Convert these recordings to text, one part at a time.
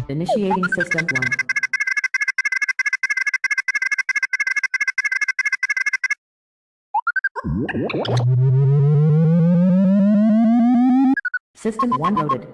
Initiating System 1. System 1 loaded.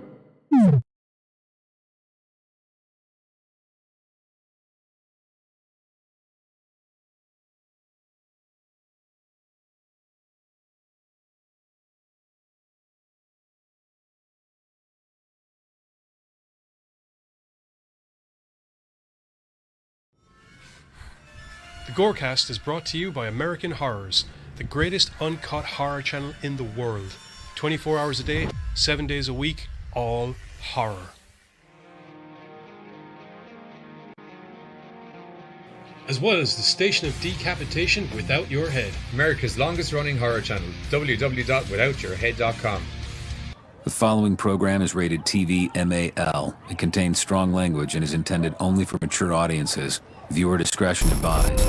The Gorecast is brought to you by American Horrors, the greatest uncut horror channel in the world. 24 hours a day, 7 days a week, all horror. As well as the Station of Decapitation Without Your Head. America's longest running horror channel, www.withoutyourhead.com. The following program is rated TV MAL. It contains strong language and is intended only for mature audiences. Viewer discretion advised.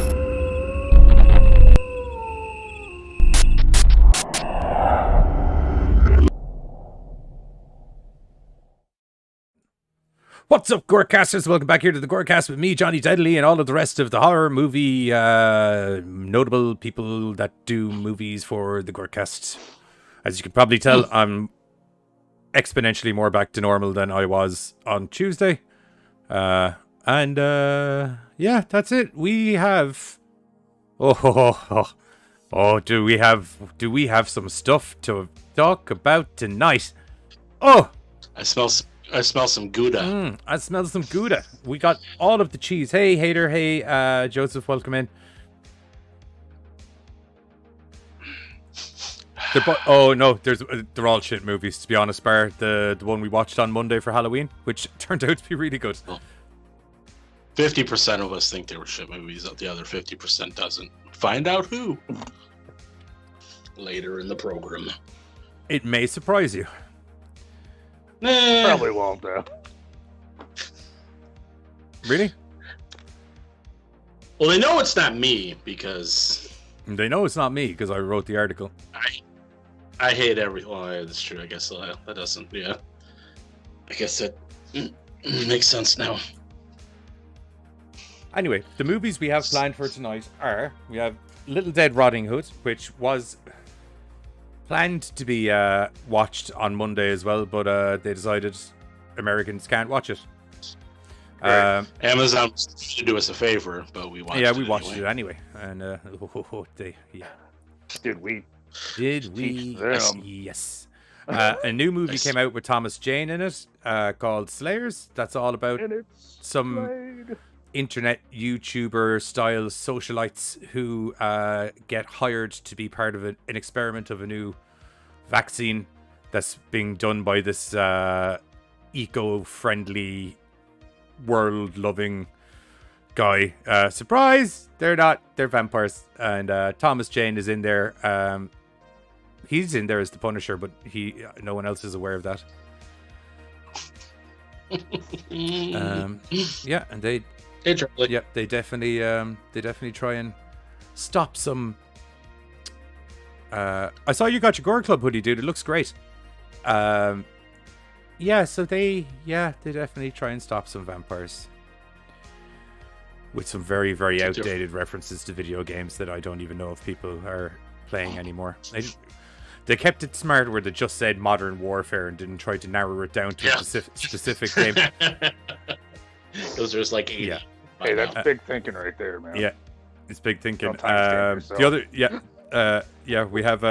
What's up, Gorecasters? Welcome back here to the Gorecast with me, Johnny Deadly, and all of the rest of the horror movie notable people that do movies for the Gorecast. As you can probably tell, I'm exponentially more back to normal than I was on Tuesday. Yeah, that's it. We have... do we have some stuff to talk about tonight? Oh! I smell some Gouda. I smell some Gouda. We got all of the cheese. Hey, Hater. Hey, Joseph, welcome in. They're all shit movies, to be honest, bar the one we watched on Monday for Halloween, which turned out to be really good. 50% of us think they were shit movies. The other 50% doesn't. Find out who later in the program. It may surprise you. Probably won't, though. Really? Well, they know it's not me because... They know it's not me because I wrote the article. I hate everything. Well, yeah, that's true. I guess that doesn't... Yeah. I guess that makes sense now. Anyway, the movies we have planned for tonight are... We have Little Dead Riding Hood, which was... planned to be watched on Monday as well, but they decided Americans can't watch it. Right. Amazon should do us a favor, but we watched it. Yeah, we watched it anyway. And Did we? Yes. A new movie came out with Thomas Jane in it called Slayers. That's all about some internet YouTuber style socialites who get hired to be part of an experiment of a new vaccine that's being done by this eco-friendly, world-loving guy. Surprise! They're not. They're vampires. And Thomas Jane is in there. He's in there as the Punisher, but no one else is aware of that. Yeah, and they definitely try and stop some. I saw you got your Gore Club hoodie, dude. It looks great. So they definitely try and stop some vampires with some very, very outdated references to video games that I don't even know if people are playing anymore. They kept it smart where they just said Modern Warfare and didn't try to narrow it down to a specific game. Because there's like 80. Yeah. Hey, that's big thinking right there, man. Yeah, it's big thinking. The other, we have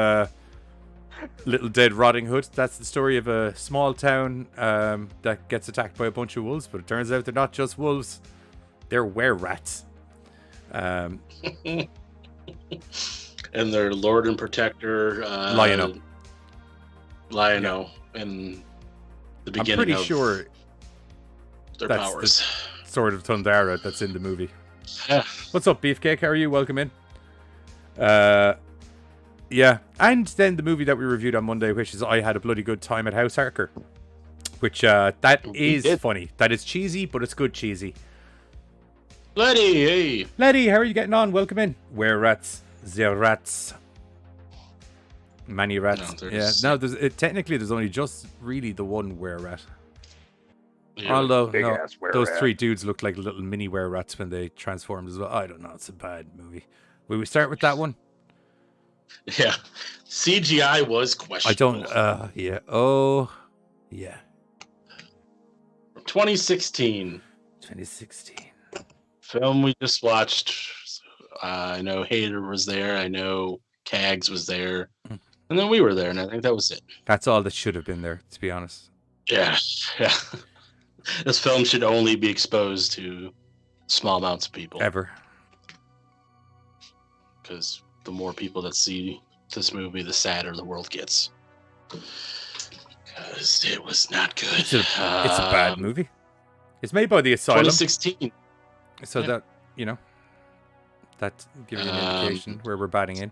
Little Dead Riding Hood. That's the story of a small town that gets attacked by a bunch of wolves, but it turns out they're not just wolves; they're were-rats. And their Lord and Protector, Lionel, in the beginning. I'm pretty sure their powers. The Sword of Thundara that's in the movie. What's up, Beefcake? How are you? Welcome in. Yeah, and then the movie that we reviewed on Monday, which is I Had a Bloody Good Time at House Harker, which that is funny. That is cheesy, but it's good cheesy. Letty, hey. Letty, how are you getting on? Welcome in. Were-rats. Zero rats. Many rats. Technically there's only just really the one were-rat. Yeah. Although Big no, ass were those rat. 3 dudes look like little mini were rats when they transformed as well. I don't know. It's a bad movie. Will we start with that one? Yeah. CGI was I questionable. don't. Yeah. Oh. Yeah. 2016. 2016. Film we just watched. I know Hader was there. I know Kags was there. And then we were there, and I think that was it. That's all that should have been there, to be honest. Yeah. This film should only be exposed to small amounts of people. Ever. Because the more people that see this movie, the sadder the world gets. Because it was not good. It's a bad movie. It's made by the Asylum. 2016. So that, that gives you an indication where we're batting in.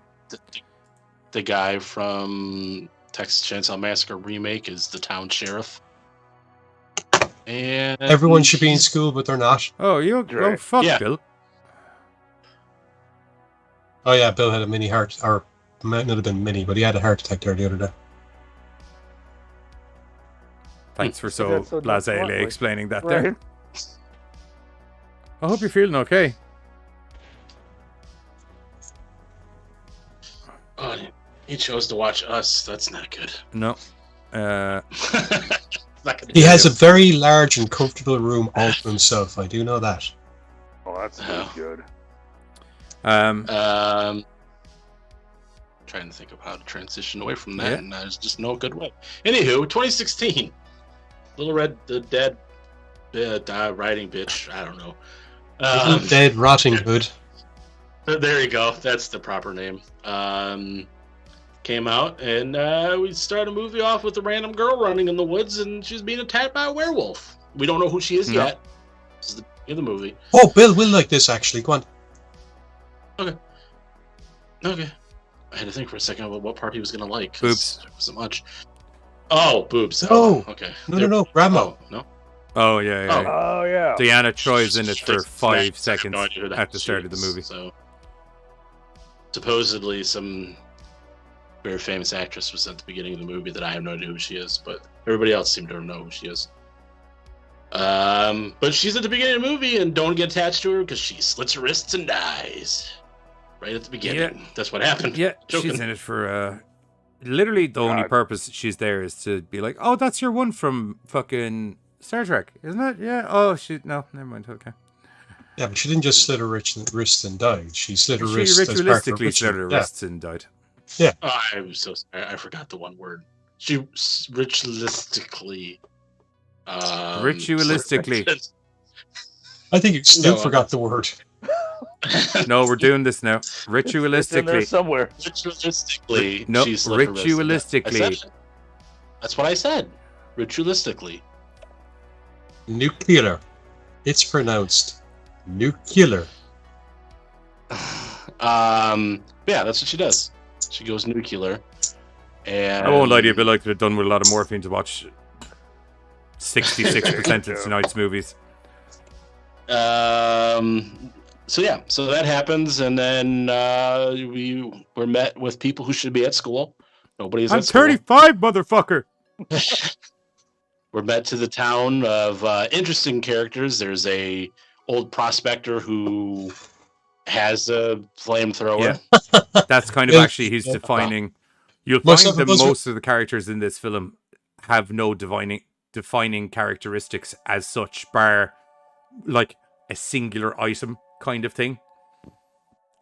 The guy from Texas Chainsaw Massacre remake is the town sheriff. And Everyone should be in school, but they're not. Oh, fuck, Yeah. Bill. Oh yeah, Bill had a mini heart, or might not have been mini, but he had a heart attack there the other day. Thanks for so That's so blasely bluntly. explaining that Right. there. I hope you're feeling okay. Oh, he chose to watch Us. That's not good. No. Not gonna He do has a it. very large and comfortable room all to himself. I do know that. Oh, that's Oh. good. Trying to think of how to transition away from that, Yeah. and there's just no good way. Anywho, 2016. Little Red, the dead, riding bitch. I don't know. Little Dead Rotting Hood. There you go. That's the proper name. Came out, and we started a movie off with a random girl running in the woods, and she's being attacked by a werewolf. We don't know who she is No. yet. This is the beginning of the movie. Oh, Bill will like this actually. Go on. Okay. I had to think for a second about what part he was going to like. 'cause Boobs. There wasn't much. Oh, boobs. Oh. Okay. No. Grandma. Oh, no. Oh, yeah. Oh, yeah. Diana Troy's in it for Straight 5 smack. seconds No idea who at the she start of the is, movie. So, supposedly, some very famous actress was at the beginning of the movie that I have no idea who she is, but everybody else seemed to know who she is. But she's at the beginning of the movie, and don't get attached to her because she slits her wrists and dies right at the beginning. Yeah. That's what happened. Yeah, Joking. she's in it for literally the only God. purpose she's there is to be like, oh, that's your one from fucking Star Trek, isn't it? Yeah. Oh, no, never mind. Okay. Yeah, but she didn't just slit her wrists and died. She slit her She wrists as part of her ritualistically slit her ritual. wrists and died. Oh, I'm so sorry. I forgot the one word. She ritualistically. Ritualistically. I think you still No, forgot the word. No, we're doing this now. It's in there Ritualistically. somewhere. Ritualistically. No, she slit her wrist. ritualistically. I said it. That's what I said. Ritualistically. Nuclear. It's pronounced nuclear. Yeah, that's what she does. She goes nuclear. And I won't lie to you, Bill, I could have done with a lot of morphine to watch 66% of tonight's movies. So yeah, so that happens, and then we were met with people who should be at school. Nobody's I'm at school. 35, motherfucker! We're met to the town of interesting characters. There's a old prospector who has a flamethrower. Yeah. That's kind of Yeah. actually his defining. You'll Most find of that them- most of the characters in this film have no defining characteristics as such, bar like a singular item kind of thing.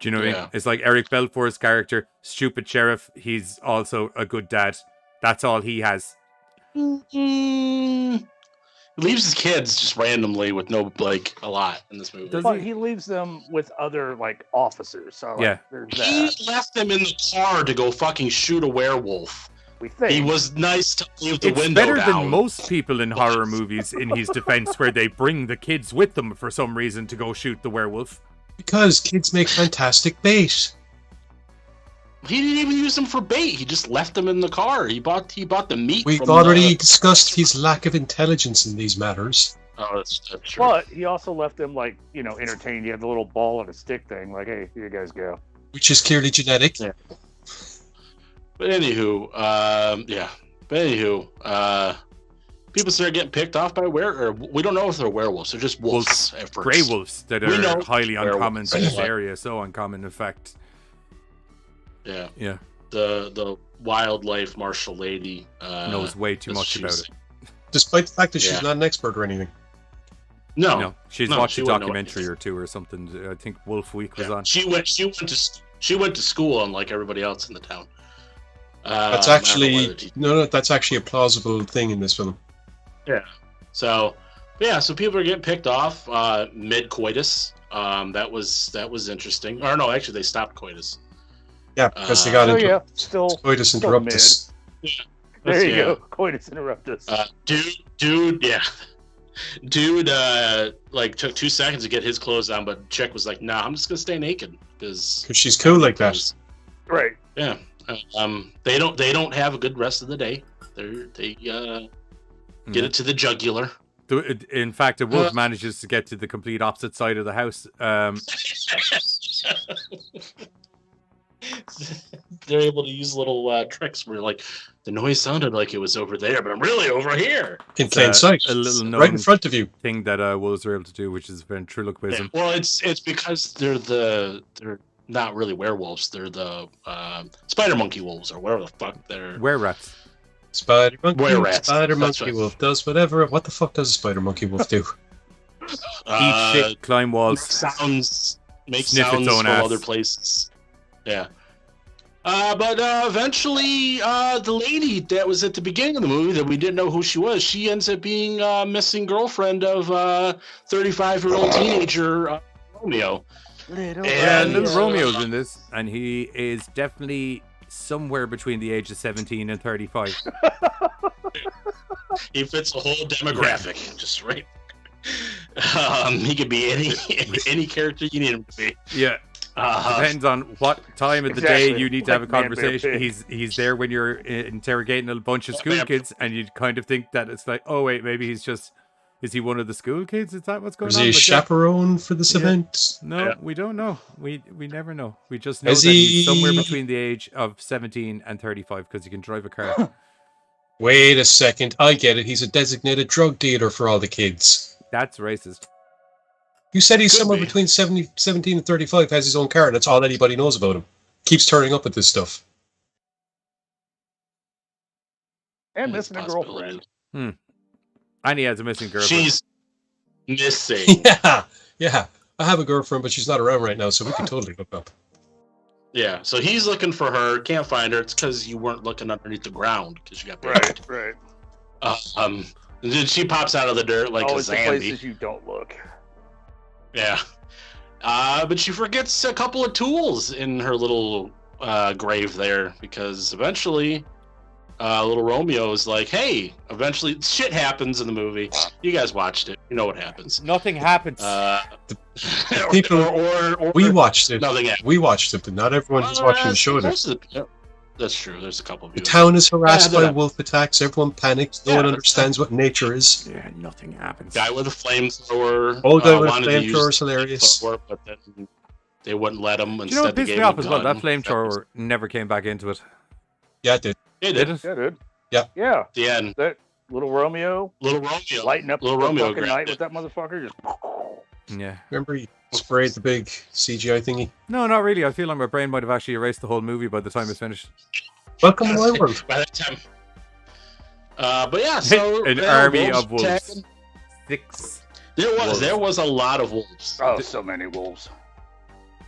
Do you know what I mean? Yeah. It's like Eric Belfour's character, stupid sheriff. He's also a good dad. That's all he has. He leaves his kids just randomly with no a lot in this movie. Does But he? he leaves them with other officers. So Yeah. there's He that. left them in the car to go fucking shoot a werewolf. We think. He was nice to leave the It's window better down. than most people in horror movies in his defense, where they bring the kids with them for some reason to go shoot the werewolf. Because kids make fantastic bait. He didn't even use them for bait. He just left them in the car. He bought the meat. We've from already the... discussed his lack of intelligence in these matters. Oh, that's true. But he also left them entertained. He had the little ball and a stick thing. Like, hey, here you guys go. Which is clearly genetic. Yeah. But anywho, people start getting picked off by or we don't know if they're werewolves. They're just wolves at first. Grey wolves that We know are highly uncommon werewolves. in this area. So uncommon, in fact. Yeah. Yeah. The wildlife martial lady Knows way too much about it. Despite the fact that she's Yeah. not an expert or anything. No, She's no, watched she a wouldn't know documentary anything. or two or something. I think Wolf Week was Yeah. on. She went to school unlike everybody else in the town. That's I don't know why actually they're teaching- no, that's actually a plausible thing in this film. So people are getting picked off mid coitus. That was interesting. Or no, actually they stopped coitus. Yeah, because they got Oh into yeah, still coitus still interruptus. there. You Yeah. go. Coitus interruptus. Dude, like took 2 seconds to get his clothes on, but chick was like, "Nah, I'm just gonna stay naked because Because she's cool like that. Right. Yeah. They don't have a good rest of the day. They get it to the jugular. In fact, a wolf manages to get to the complete opposite side of the house. They're able to use little tricks where like the noise sounded like it was over there, but I'm really over here. In plain sight. A little known Right in front of you. thing that wolves are able to do, which is ventriloquism. Well, it's because they're not really werewolves. They're the spider monkey wolves or whatever the fuck they're. Were-rats. Spider monkey, Were-rats. spider That's monkey right. wolf does whatever. What the fuck does a spider monkey wolf do? Eat shit, climb walls. Make sniff its sounds own from ass. other places. Yeah. But eventually, the lady that was at the beginning of the movie that we didn't know who she was, she ends up being missing girlfriend of 35-year-old teenager Romeo. And little Romeo's in this, and he is definitely somewhere between the age of 17 and 35. He fits the whole demographic, just right. He could be any character you need him to be. Yeah. Depends on what time of the Exactly. day you need to have a Like Man, Bear, conversation. eh? Pig. He's there when you're interrogating a bunch of school kids, and you kind of think that it's like, oh wait, maybe is he one of the school kids? Is that what's going Was on? he a But yeah. chaperone for this Yeah. event? No, Yeah. we don't know. We never know. We just know Is that he's somewhere he- between the age of 17 and 35 because he can drive a car. Wait a second. I get it. He's a designated drug dealer for all the kids. That's racist. You said he's Could somewhere be. between 17 and 35, has his own car. That's all anybody knows about him. Keeps turning up with this stuff. And It's missing a possibility. girlfriend. And he has a missing girlfriend. She's missing. Yeah. I have a girlfriend, but she's not around right now, so we can totally hook up. Yeah, so he's looking for her, can't find her. It's because you weren't looking underneath the ground because you got buried. Right. And then she pops out of the dirt like Always a the zombie. places you don't look. Yeah. But she forgets a couple of tools in her little grave there because eventually little Romeo is like, hey, eventually shit happens in the movie. You guys watched it. You know what happens. Nothing happens. people- or We watched it. nothing happens. We watched it, but not everyone who's watching the show did. That's true. There's a couple of The people. town is harassed Yeah, by they're- wolf attacks. Everyone panics. No Yeah, one that's- understands what nature is. yeah, nothing happens. Guy with a flamethrower. Old guy with a wanted to use flamethrower is hilarious. flamethrower, but then they wouldn't let him. Do you know Instead, what they pissed gave me him off a as well? That gun. flamethrower never came back into it. Yeah, it did. It Did did. it? Yeah, dude. Yeah. Yeah. At the end, That little Romeo little Romeo. lighting up little the Romeo fucking grabbed night it. with that motherfucker. Just Yeah. Remember he sprayed the big CGI thingy? No, not really. I feel like my brain might have actually erased the whole movie by the time it's finished. Welcome to my world. By that time. But yeah, so An there army wolves of wolves. attacking. 6. There was a lot of wolves. oh, so many wolves.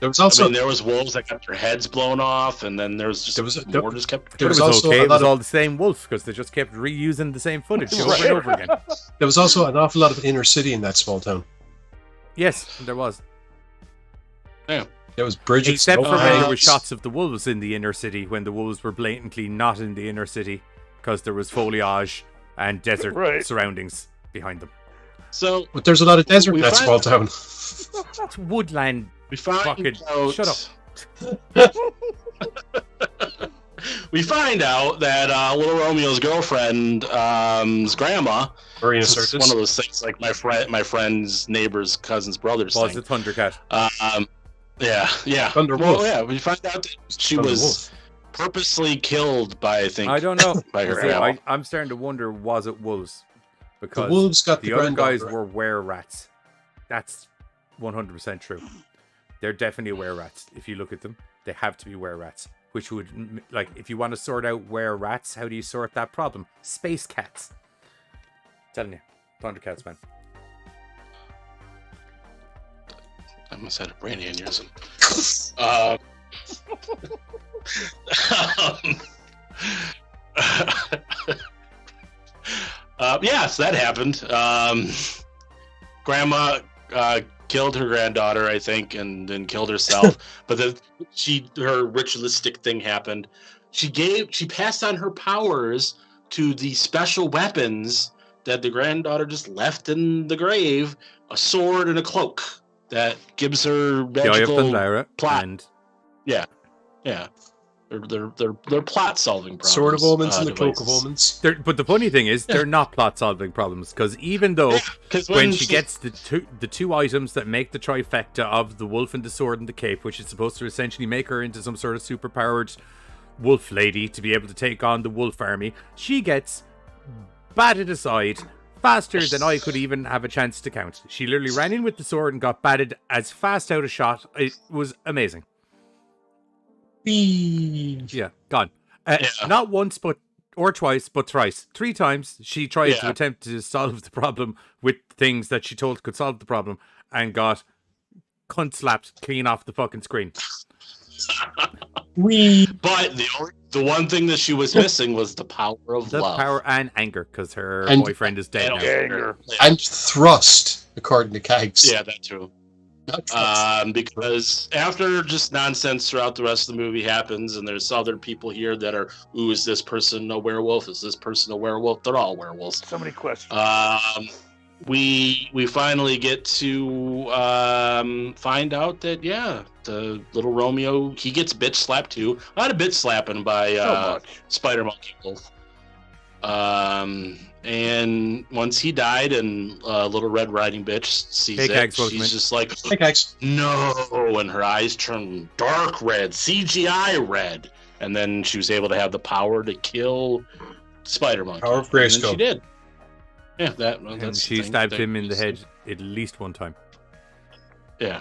There was also there was wolves that got their heads blown off, and then there was just more just kept. there But was it was also okay. a It was lot of all the same wolf because they just kept reusing the same footage over Right. and over again. there was also an awful lot of inner city in that small town. Yes, there was. There was bridges. Except for when there were overpass. shots of the wolves in the inner city, when the wolves were blatantly not in the inner city because there was foliage and desert Right. surroundings behind them. So But there's a lot of desert in We that find- small town. That's woodland. we find Fucking out. shut up. We find out that little Romeo's girlfriend's grandma. Marina It's Sirtis. one of those things like my friend's neighbor's cousin's brother's Was thing. it Thundercat? Yeah. Thunder Well, Wolf. yeah. We find out that she Thunder was Wolf. purposely killed by, I think, I don't know. by her See, grandma. I'm starting to wonder, was it wolves? because wolves got the the other guys granddaughter. were were-rats. That's 100% true. They're definitely were-rats. If you look at them, they have to be were-rats. Which would, like, if you want to sort out were-rats, how do you sort that problem? Space cats. Telling you. Thundercats, man. I must have had a brain aneurysm. Yeah, so that happened. Grandma killed her granddaughter, I think, and then killed herself. But then her ritualistic thing happened. She passed on her powers to the special weapons that the granddaughter just left in the grave, a sword and a cloak that gives her magical plot. And... Yeah. They're plot solving problems. Sword of Omens and the devices. Cloak of Omens. But the funny thing is, they're not plot solving problems, because even though when she gets the two items that make the trifecta of the wolf and the sword and the cape, which is supposed to essentially make her into some sort of superpowered wolf lady to be able to take on the wolf army, she gets batted aside faster than I could even have a chance to count. She literally ran in with the sword and got batted as fast out of shot. It was amazing. Yeah, gone. Not once, or twice, but thrice. 3 times she tried to attempt to solve the problem with things that she told could solve the problem, and got cunt slapped clean off the fucking screen. But the one thing that she was missing was the power of love. The power and anger, because her boyfriend is dead now. Anger. And thrust, according to Kags. Yeah, that too. Because after just nonsense throughout the rest of the movie happens, and there's other people here that are, ooh, is this person a werewolf? Is this person a werewolf? They're all werewolves. So many questions. We finally get to find out that the little Romeo, he gets bitch slapped too. A lot of bitch slapping by Spider Monkey Wolf. And once he died, and Little Red Riding Bitch sees it, she's just like, no, and her eyes turn dark red, CGI red, and then she was able to have the power to kill Spider Monkey. Power of Grayskull. She did. Yeah, and she stabbed him in the head at least one time. Yeah.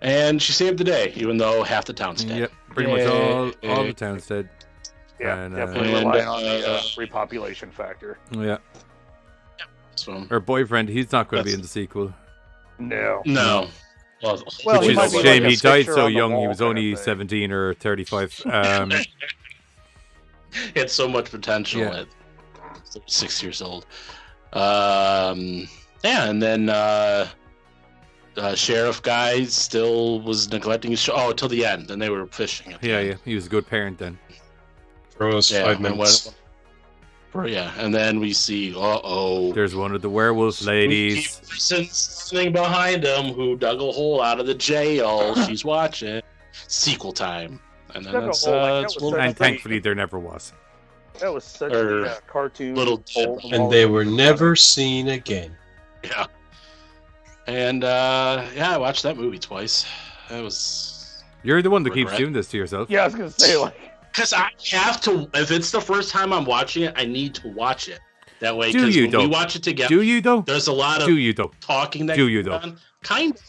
And she saved the day, even though half the town's dead. Yep, pretty much all the town's dead. Yeah, and, definitely relying on the repopulation factor. Yeah. So, her boyfriend, he's not going to be in the sequel. No. Well, which is a shame. Like he died so on the young. He wall was kind of only thing. 17 or 35. He had so much potential at 6 years old. And then sheriff guy still was neglecting his till the end. Then they were fishing. Yeah, he was a good parent then. For us, 5 minutes. And then we see, there's one of the werewolf ladies sitting behind him who dug a hole out of the jail. She's watching. Sequel time. And then and thankfully there never was. That was such a cartoon. And they were never seen again. Yeah. And I watched that movie twice. That was. You're the one that keeps doing this to yourself. Yeah, I was gonna say because I have to. If it's the first time I'm watching it, I need to watch it. That way, because when we watch it together. Do you though? There's a lot of talking that. Do you though? Kind of.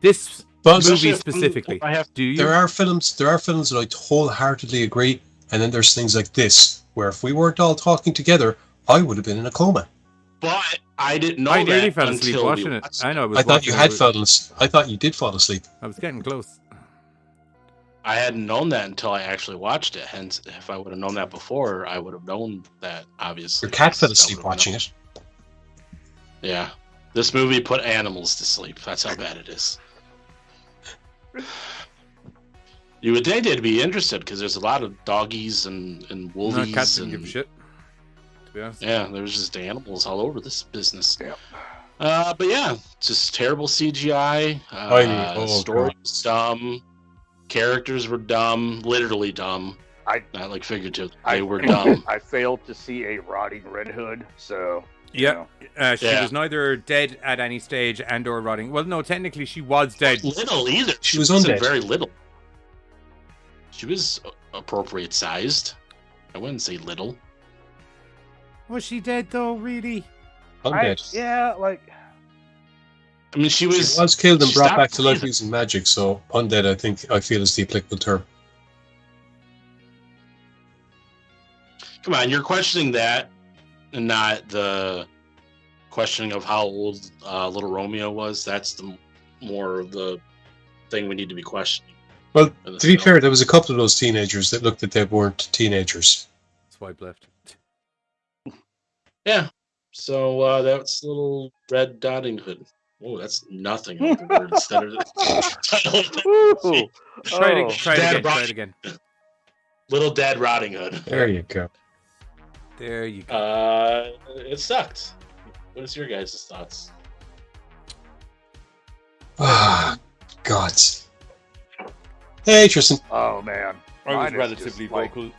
This movie specifically. There are films that I wholeheartedly agree, and then there's things like this, where if we weren't all talking together, I would have been in a coma. But I didn't know I nearly that fell asleep until watching it. I know. I thought you had fallen asleep. I thought you did fall asleep. I was getting close. I hadn't known that until I actually watched it. Hence, if I would have known that before, I would have known that, obviously. Your cat fell asleep watching it. Yeah. This movie put animals to sleep. That's how bad it is. You would think they'd be interested, because there's a lot of doggies and wolvies. No, cats didn't give a shit, to be honest. Yeah, there's just animals all over this business. Yeah. But yeah, just terrible CGI. Story was dumb. Characters were dumb, literally dumb. Not like figurative. They were dumb. I failed to see a rotting Red Hood, so. She was neither dead at any stage and/or rotting. Well, no, technically she was dead. Little either. She was undead. Very little. She was appropriate sized. I wouldn't say little. Was she dead though? Really? Undead. Yeah, like I mean, she She was was killed and she brought stopped back to life breathing. using magic, so undead, I feel, is the applicable term. Come on, you're questioning that, and not the questioning of how old little Romeo was. That's the more of the thing we need to be questioning. Well, in the to be film. fair, there was a couple of those teenagers that looked like they weren't teenagers. Swipe left. Yeah. So that's little Red Dotting Hood. Oh, that's nothing of the word instead of the title. Ooh. Try it again. Oh. Try it Dad again. brought- Try it again. Little Dead Rotting Hood. There you go. There you go. It sucked. What is your guys' thoughts? Ah, God. Hey, Tristan. Oh man. I was Mine is relatively just, like, vocal.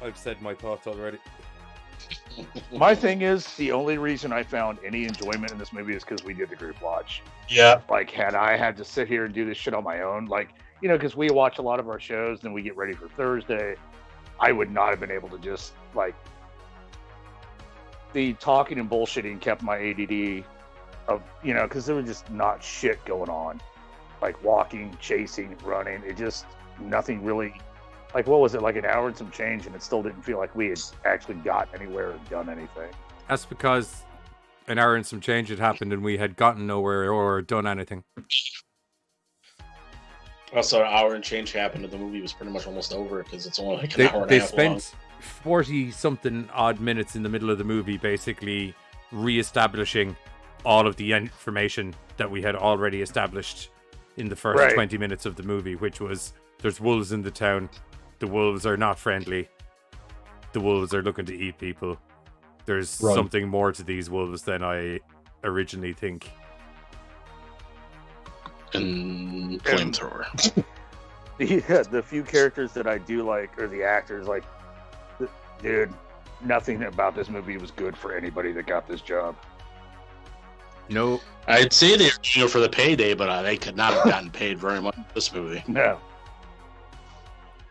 I've said my thoughts already. My thing is, the only reason I found any enjoyment in this movie is because we did the group watch. Yeah. Like, had I had to sit here and do this shit on my own, like, you know, because we watch a lot of our shows, then we get ready for Thursday, I would not have been able to just, like, the talking and bullshitting kept my ADD of, you know, because there was just not shit going on. Like, walking, chasing, running, it just, nothing really, like, what was it, like an hour and some change, and it still didn't feel like we had actually gotten anywhere or done anything. That's because an hour and some change had happened and we had gotten nowhere or done anything. Also, an hour and change happened, and the movie was pretty much almost over because it's only like an They, hour and they a half long. spent 40 something odd minutes in the middle of the movie basically re-establishing all of the information that we had already established in the first Right. 20 minutes of the movie, which was there's wolves in the town. The wolves are not friendly. The wolves are looking to eat people. There's Run. something more to these wolves than I originally think. And flamethrower. The few characters that I do like, or the actors, like, dude, nothing about this movie was good for anybody that got this job. No, I'd say they're doing it for the payday, but they could not have gotten paid very much in this movie. No.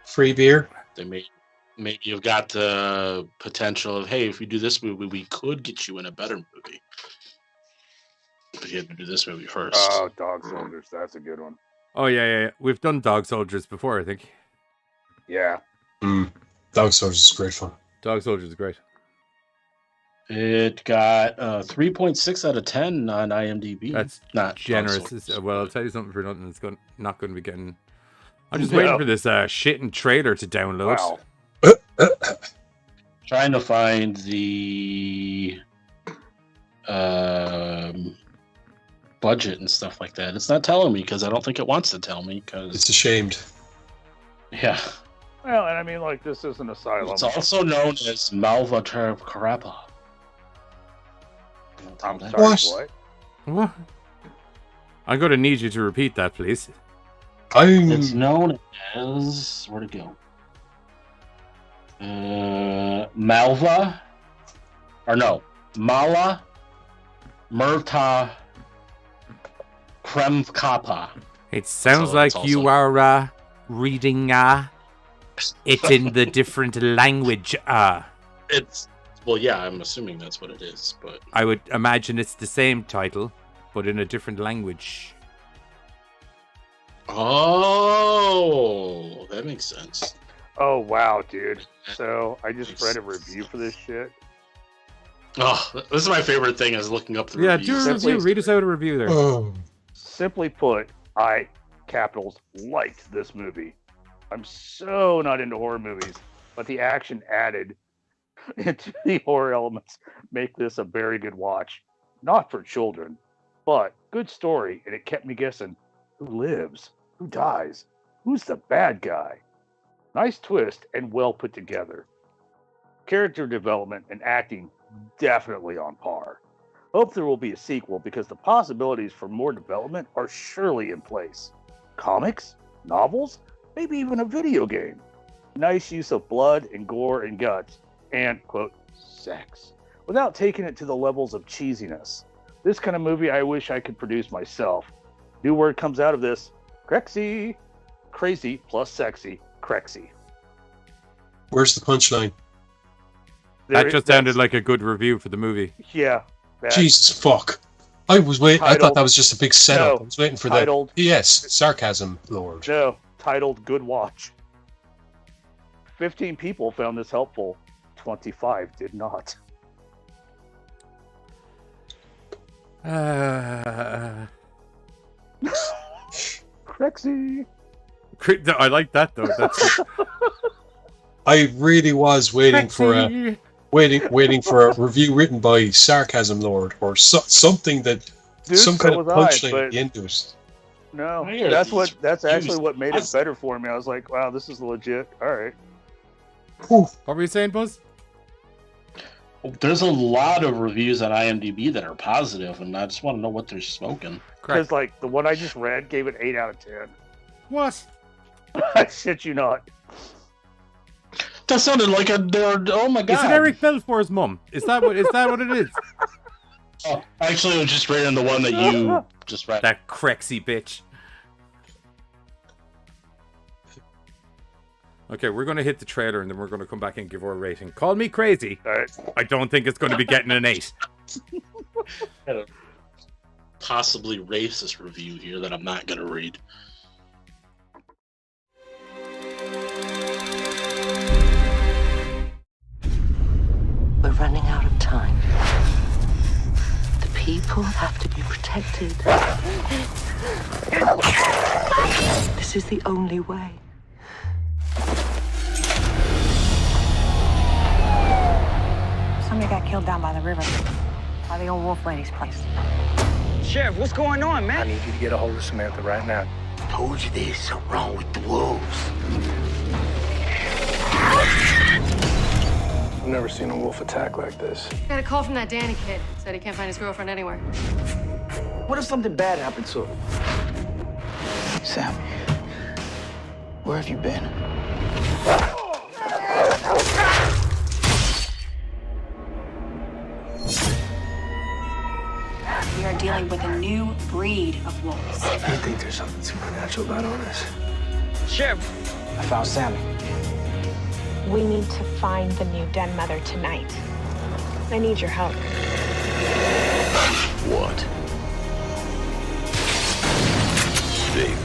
Free beer. They maybe you've got the potential of, hey, if we do this movie, we could get you in a better movie. But you had to do this movie first. Oh, Dog Soldiers, that's a good one. oh yeah. We've done Dog Soldiers before, I think. Yeah. Dog Soldiers is great fun. Dog Soldiers is great. It got 3.6 out of 10 on IMDb. That's not generous. Dog Soldiers, Well, I'll but- tell you something for nothing. It's not going to be getting. I'm just waiting for this shitting trailer to download. Wow. Trying to find the budget and stuff like that. It's not telling me because I don't think it wants to tell me. Because It's ashamed. yeah, Well, and I mean, like, this is an asylum. it's also known as Malva Carappa. I'm sorry, What? what? What? I'm going to need you to repeat that, please. It's known as where'd it go? Malva, or no, Mala Murta Kremkapa. It sounds So like it's also- you are reading it in the different language. It's well, yeah, I'm assuming that's what it is, but I would imagine it's the same title, but in a different language. oh, that makes sense. Oh, wow, dude. So, I just read a review for this shit. Oh, this is my favorite thing is looking up the Yeah, reviews. do a review. Read us out a review there. Oh. Simply put, I, capitals, liked this movie. I'm so not into horror movies, but the action added into the horror elements make this a very good watch. Not for children, but good story, and it kept me guessing who lives, who dies, who's the bad guy. Nice twist and well put together. Character development and acting definitely on par. Hope there will be a sequel because the possibilities for more development are surely in place. Comics, novels, maybe even a video game. Nice use of blood and gore and guts and, quote, sex, without taking it to the levels of cheesiness. This kind of movie I wish I could produce myself. New word comes out of this, Crexy. Crazy plus sexy, Crexy. Where's the punchline? That just sounded like a good review for the movie. Yeah, Jesus fuck. I was waiting. I thought Titled- that was just a big setup. No, I was waiting for titled- the yes, sarcasm, Lord. No, titled Good Watch. 15 people found this helpful. 25 did not. Crexy. I like that though. That's I really was waiting for a review written by Sarcasm Lord or something that Dude, some so kind of was I, punchline but- at the end of it. No, I hear that's these that's actually reviews. what made it better for me. I was like, wow, this is legit. All right. what were you saying, Buzz? There's a lot of reviews on IMDb that are positive, and I just want to know what they're smoking. Because like the one I just read gave it 8 out of 10. What? I shit you not. That sounded like oh my god. Is it Eric Belfour's mum? Is that what it is? Oh, actually, I was just reading the one that you just read. That Crexy bitch. Okay, we're going to hit the trailer and then we're going to come back and give our rating. Call me crazy. All right. I don't think it's going to be getting an 8. Possibly racist review here that I'm not going to read. We're running out of time. The people have to be protected. This is the only way. Somebody got killed down by the river, by the old wolf lady's place. Sheriff, what's going on, man? I need you to get a hold of Samantha right now. Told you there's something wrong with the wolves. I've never seen a wolf attack like this. Got a call from that Danny kid. Said he can't find his girlfriend anywhere. What if something bad happened to her? Sammy, where have you been? We are dealing with a new breed of wolves. I think there's something supernatural about all this. Sheriff, I found Sammy. We need to find the new den mother tonight. I need your help. What? Big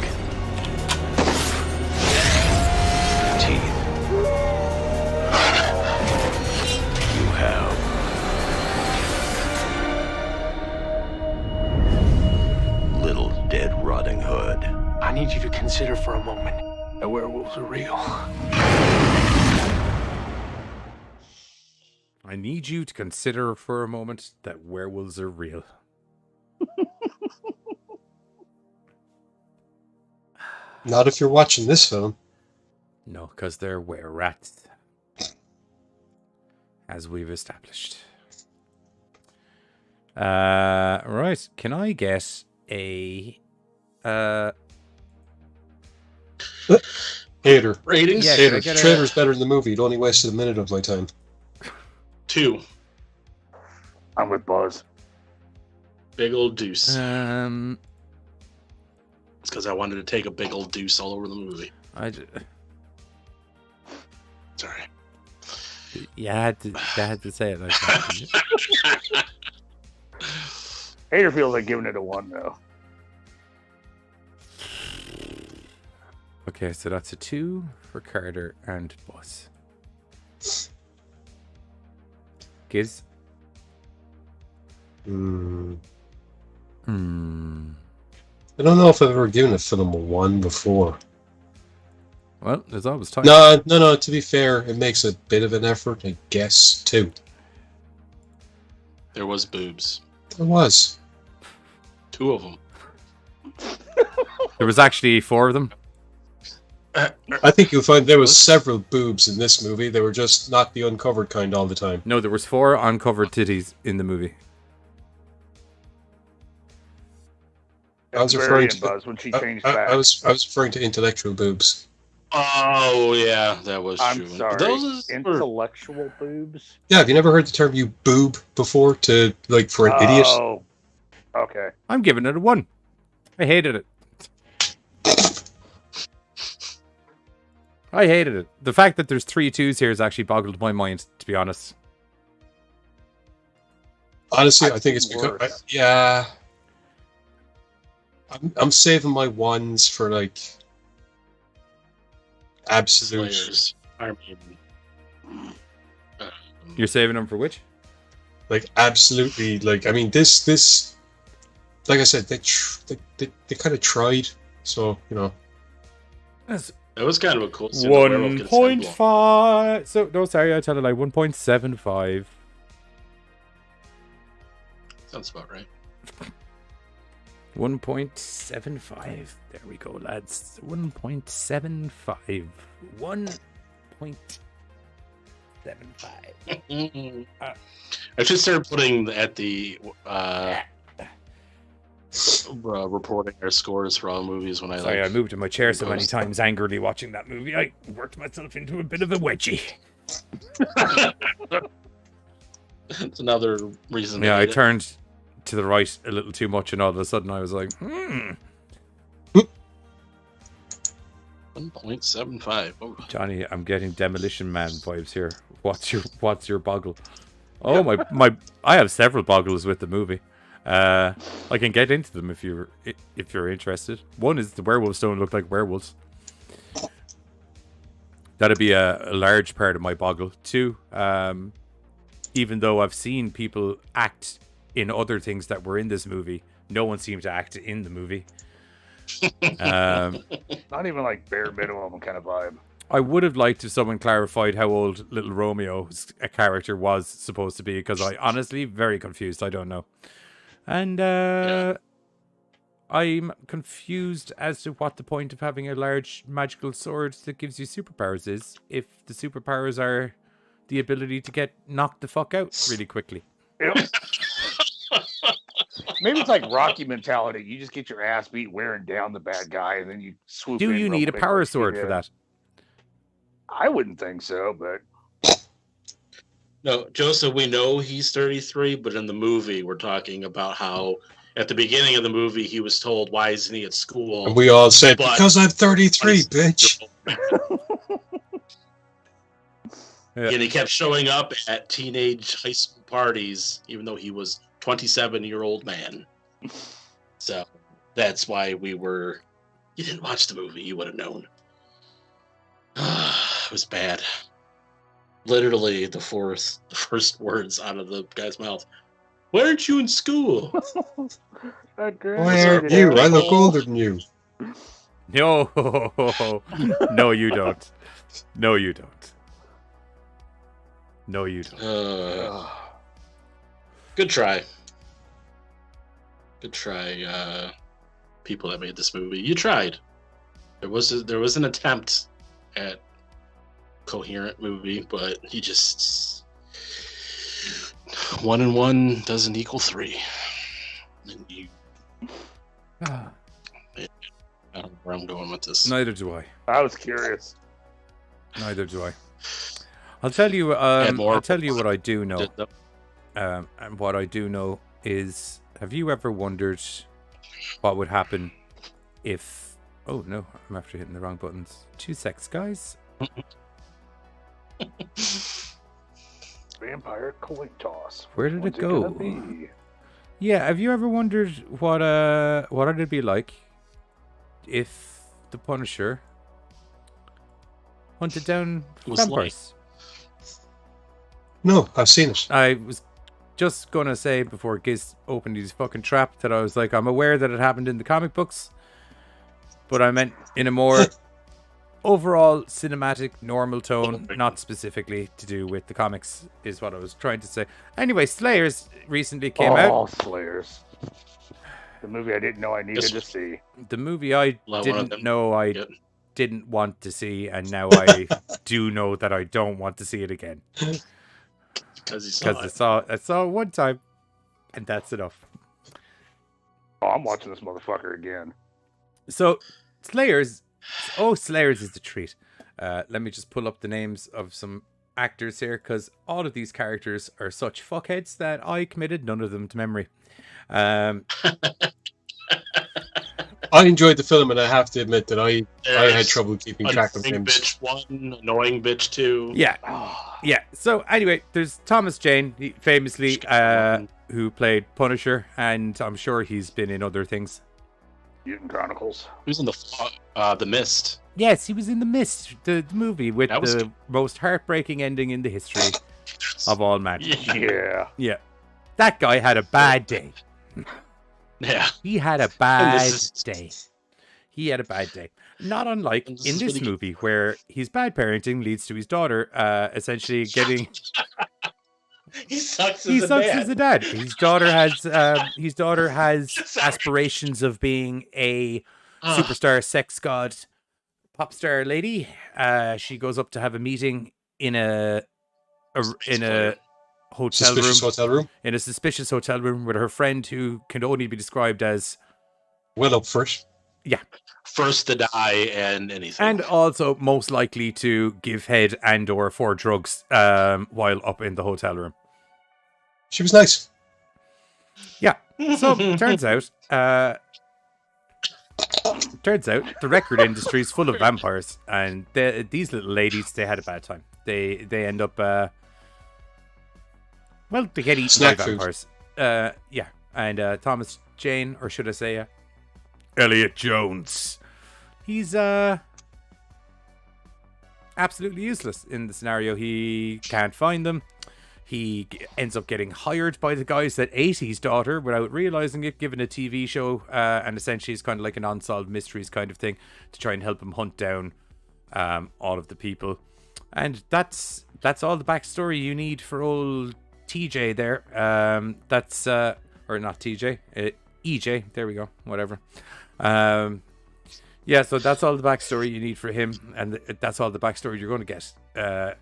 teeth. You have little dead Rotting Hood. I need you to consider for a moment that werewolves are real. I need you to consider for a moment that werewolves are real. Not if you're watching this film. No, because they're were-rats. As we've established. Right. Can I get a... Hater. Ratings? Yeah, Hater. can I get a- Trailer's better than the movie. It only wasted a minute of my time. 2. I'm with Buzz. Big old deuce. It's It's because I wanted to take a big old deuce all over the movie. Sorry. You had to say it like that. Hater feels like giving it a 1 though. Okay, so that's a 2 for Carter and Buzz. Giz? I don't know if I've ever given a film a 1 before. Well, there's always time. No. To be fair, it makes a bit of an effort, I guess, too. There was boobs. There was. 2 of them. There was actually 4 of them. I think you'll find there was several boobs in this movie. They were just not the uncovered kind all the time. No, there was 4 uncovered titties in the movie. I was Very referring in to Buzz when she changed back. I was referring to intellectual boobs. Oh, yeah, that was I'm true. sorry. Those were... Intellectual boobs. Yeah, have you never heard the term "you boob" before? For an idiot. Oh, okay. I'm giving it a 1. I hated it. I hated it. The fact that there's 3 2s here has actually boggled my mind, to be honest. Honestly, I've I think it's seen because worse. yeah. I'm saving my ones for like absolute. Slayers. I mean, You're saving them for which? Like absolutely, like I mean, this, like I said, they kind of tried, so you know. That's it was kind of a cool scene. The werewolf gets head blown. 1.5. So no, sorry, I tell a lie. 1.75. Sounds about right. 1.75. There we go, lads. 1.75. 1.75. I should start putting at the reporting our scores for all movies when I Sorry, like. I moved in my chair so many times angrily watching that movie. I worked myself into a bit of a wedgie. It's another reason. Yeah, I hate it. turned to the right a little too much, and all of a sudden I was like, 1.75. Oh. Johnny, I'm getting Demolition Man vibes here. What's your boggle? Oh my! I have several boggles with the movie. I can get into them if you're interested. One is the werewolves don't look like werewolves. That'd be a large part of my boggle. Two, even though I've seen people act in other things that were in this movie, no one seemed to act in the movie. Not even like bare minimum kind of vibe. I would have liked if someone clarified how old Little Romeo's character was supposed to be, because I honestly very confused. I don't know. And I'm confused as to what the point of having a large magical sword that gives you superpowers is, if the superpowers are the ability to get knocked the fuck out really quickly. Yep. Maybe it's like Rocky mentality. You just get your ass beat wearing down the bad guy, and then you swoop in. Do you real need a quick power like sword you for did. that? I wouldn't think so, but No, Joseph, we know he's 33, but in the movie, we're talking about how at the beginning of the movie, he was told, why isn't he at school? And we all said, But- because I'm 33, bitch. Yeah. And he kept showing up at teenage high school parties, even though he was 27-year-old man. So that's why we were... You didn't watch the movie, you would have known. It was bad. Literally the first words out of the guy's mouth. Why aren't you in school? Why aren't you? I look older than you. No, no, you don't. No, you don't. No, you don't. Good try. Good try, people that made this movie. You tried. There was an attempt at coherent movie, but you just 1 and 1 doesn't equal 3. And you, I don't know where I'm going with this. Neither do I. I was curious. Neither do I. I'll tell you. I'll tell you what I do know. And what I do know is, have you ever wondered what would happen if? Oh no, I'm after hitting the wrong buttons. 2 secs, guys. Vampire coin toss. Where did What's it go? gonna be? Yeah, have you ever wondered what it'd be like if the Punisher hunted down vampires? No, I've seen it. I was just gonna say before Giz opened his fucking trap that I was like, I'm aware that it happened in the comic books, but I meant in a more overall cinematic, normal tone, not specifically to do with the comics, is what I was trying to say. Anyway, Slayers recently came out. Slayers. The movie I didn't know I needed to see. The movie I didn't know I didn't want to see, and now I do know that I don't want to see it again. Because I saw it one time, and that's enough. Oh, I'm watching this motherfucker again. So, Slayers. Oh, Slayers is the treat. Let me just pull up the names of some actors here, because all of these characters are such fuckheads that I committed none of them to memory. I enjoyed the film, and I have to admit that I had trouble keeping track of Annoying him. bitch 1, annoying bitch 2. Yeah. Yeah. So anyway, there's Thomas Jane, famously, who played Punisher, and I'm sure he's been in other things. Mutant Chronicles. He was in the Mist. Yes, he was in The Mist, the movie with the most heartbreaking ending in the history of all mankind. Yeah. Yeah. That guy had a bad day. Yeah. He had a bad day. He had a bad day. Not unlike in this movie, where his bad parenting leads to his daughter essentially getting... He sucks as a dad. His daughter has aspirations of being a superstar sex god pop star lady. She goes up to have a meeting in a hotel room. In a suspicious hotel room with her friend who can only be described as well up first. Yeah. First to die and anything. And also most likely to give head and or for drugs while up in the hotel room. She was nice. Yeah. So turns out the record industry is full of vampires, and these little ladies, they had a bad time. They end up they get eaten by vampires. Yeah. And Thomas Jane, or should I say Elliot Jones, he's absolutely useless in the scenario. He can't find them. He ends up getting hired by the guys that ate his daughter without realizing it, given a TV show, and essentially it's kind of like an unsolved mysteries kind of thing to try and help him hunt down all of the people. And that's all the backstory you need for old TJ there. Or not TJ, EJ. There we go. Whatever. Yeah, so that's all the backstory you need for him, and that's all the backstory you're going to get,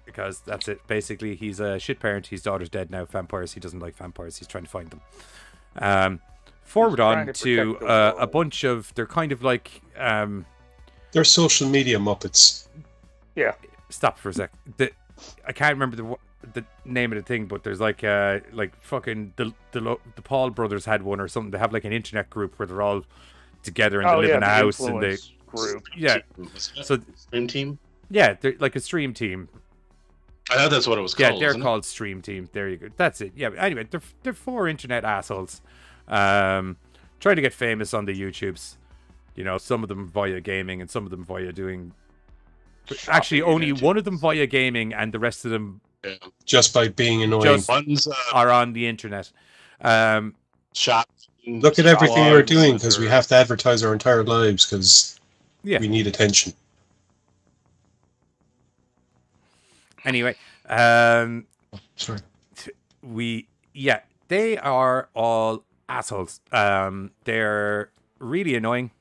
because that's it. Basically, he's a shit parent. His daughter's dead now. Vampires. He doesn't like vampires. He's trying to find them. Forward on to a bunch of... They're kind of like... they're social media muppets. Yeah. Stop for a sec. I can't remember the name of the thing, but there's like fucking... The Paul brothers had one or something. They have like an internet group where they're all together and they live in a house and they group. Yeah. So stream team. Yeah, they're like a stream team. I thought that's what it was called. Yeah, they're called stream team. There you go. That's it. Yeah. But anyway, they're 4 internet assholes, trying to get famous on the YouTubes. You know, some of them via gaming and some of them via doing. Actually, only one of them via gaming, and the rest of them just by being annoying. Are on the internet. Shop. Look at everything we're doing because we have to advertise our entire lives because we need attention. Anyway, sorry. They are all assholes. They're really annoying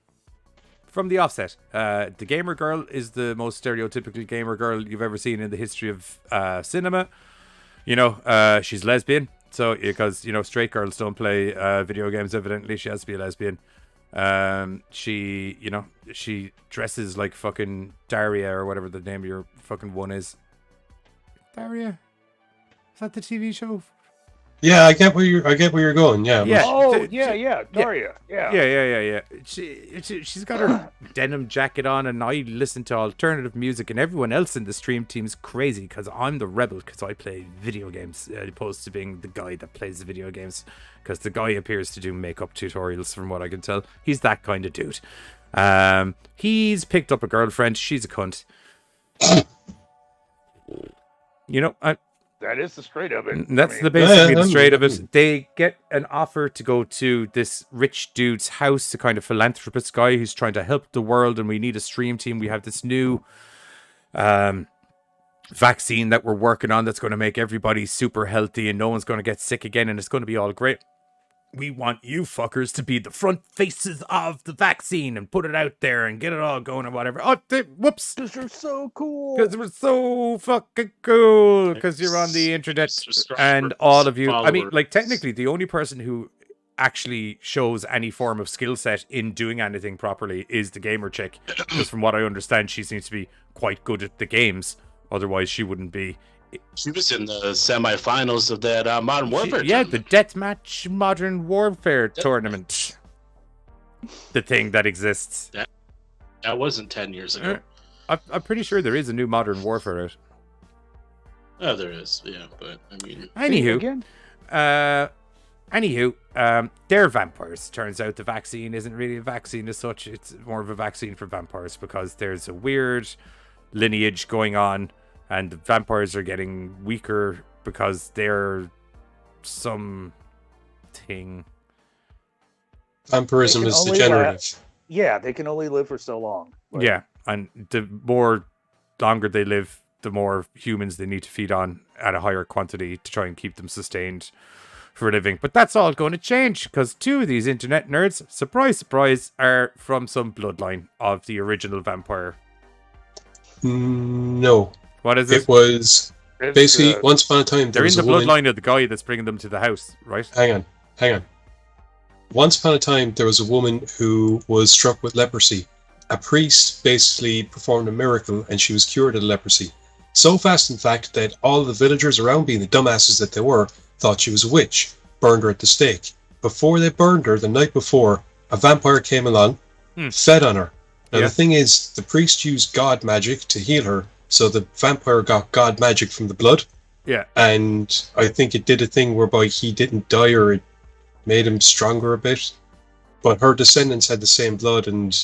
from the offset. The gamer girl is the most stereotypical gamer girl you've ever seen in the history of cinema. You know, she's lesbian. So, because, you know, straight girls don't play video games, evidently, she has to be a lesbian. She dresses like fucking Daria, or whatever the name of your fucking one is. Daria? Is that the TV show? Yeah, I get where you're going. Yeah. Yeah. Oh, yeah, Daria. Yeah. Yeah. She's got her denim jacket on, and I listen to alternative music, and everyone else in the stream team's crazy because I'm the rebel because I play video games, as opposed to being the guy that plays the video games. Because the guy appears to do makeup tutorials, from what I can tell. He's that kind of dude. He's picked up a girlfriend. She's a cunt. You know, that is the straight of it. That's basically the straight of it. They get an offer to go to this rich dude's house, a kind of philanthropist guy who's trying to help the world, and we need a stream team. We have this new vaccine that we're working on that's going to make everybody super healthy and no one's going to get sick again, and it's going to be all great. We want you fuckers to be the front faces of the vaccine and put it out there and get it all going and whatever. Oh, whoops. Because you're so cool. Because we're so fucking cool. Because you're on the internet and all of you. I mean, like, technically, the only person who actually shows any form of skill set in doing anything properly is the gamer chick. Because from what I understand, she seems to be quite good at the games. Otherwise, she wouldn't be. She was in the semifinals of that Modern Warfare. The Deathmatch Modern Warfare tournament. the thing that exists. That wasn't 10 years ago. I'm pretty sure there is a new Modern Warfare out. Oh, there is. Yeah, but I mean. Anywho, they're vampires. Turns out the vaccine isn't really a vaccine as such. It's more of a vaccine for vampires because there's a weird lineage going on, and the vampires are getting weaker because they're some thing. Vampirism is degenerative. Yeah, they can only live for so long. But... Yeah, and the longer they live, the more humans they need to feed on at a higher quantity to try and keep them sustained for a living. But that's all going to change because two of these internet nerds, surprise, surprise, are from some bloodline of the original vampire. No. What is it? It was basically once upon a time. They're in the bloodline of the guy that's bringing them to the house, right? Hang on. Once upon a time, there was a woman who was struck with leprosy. A priest basically performed a miracle and she was cured of leprosy. So fast, in fact, that all the villagers around, being the dumbasses that they were, thought she was a witch, burned her at the stake. Before they burned her, the night before, a vampire came along, fed on her. Now, the thing is, the priest used god magic to heal her, so the vampire got god magic from the blood. Yeah. And I think it did a thing whereby he didn't die, or it made him stronger a bit. But her descendants had the same blood, and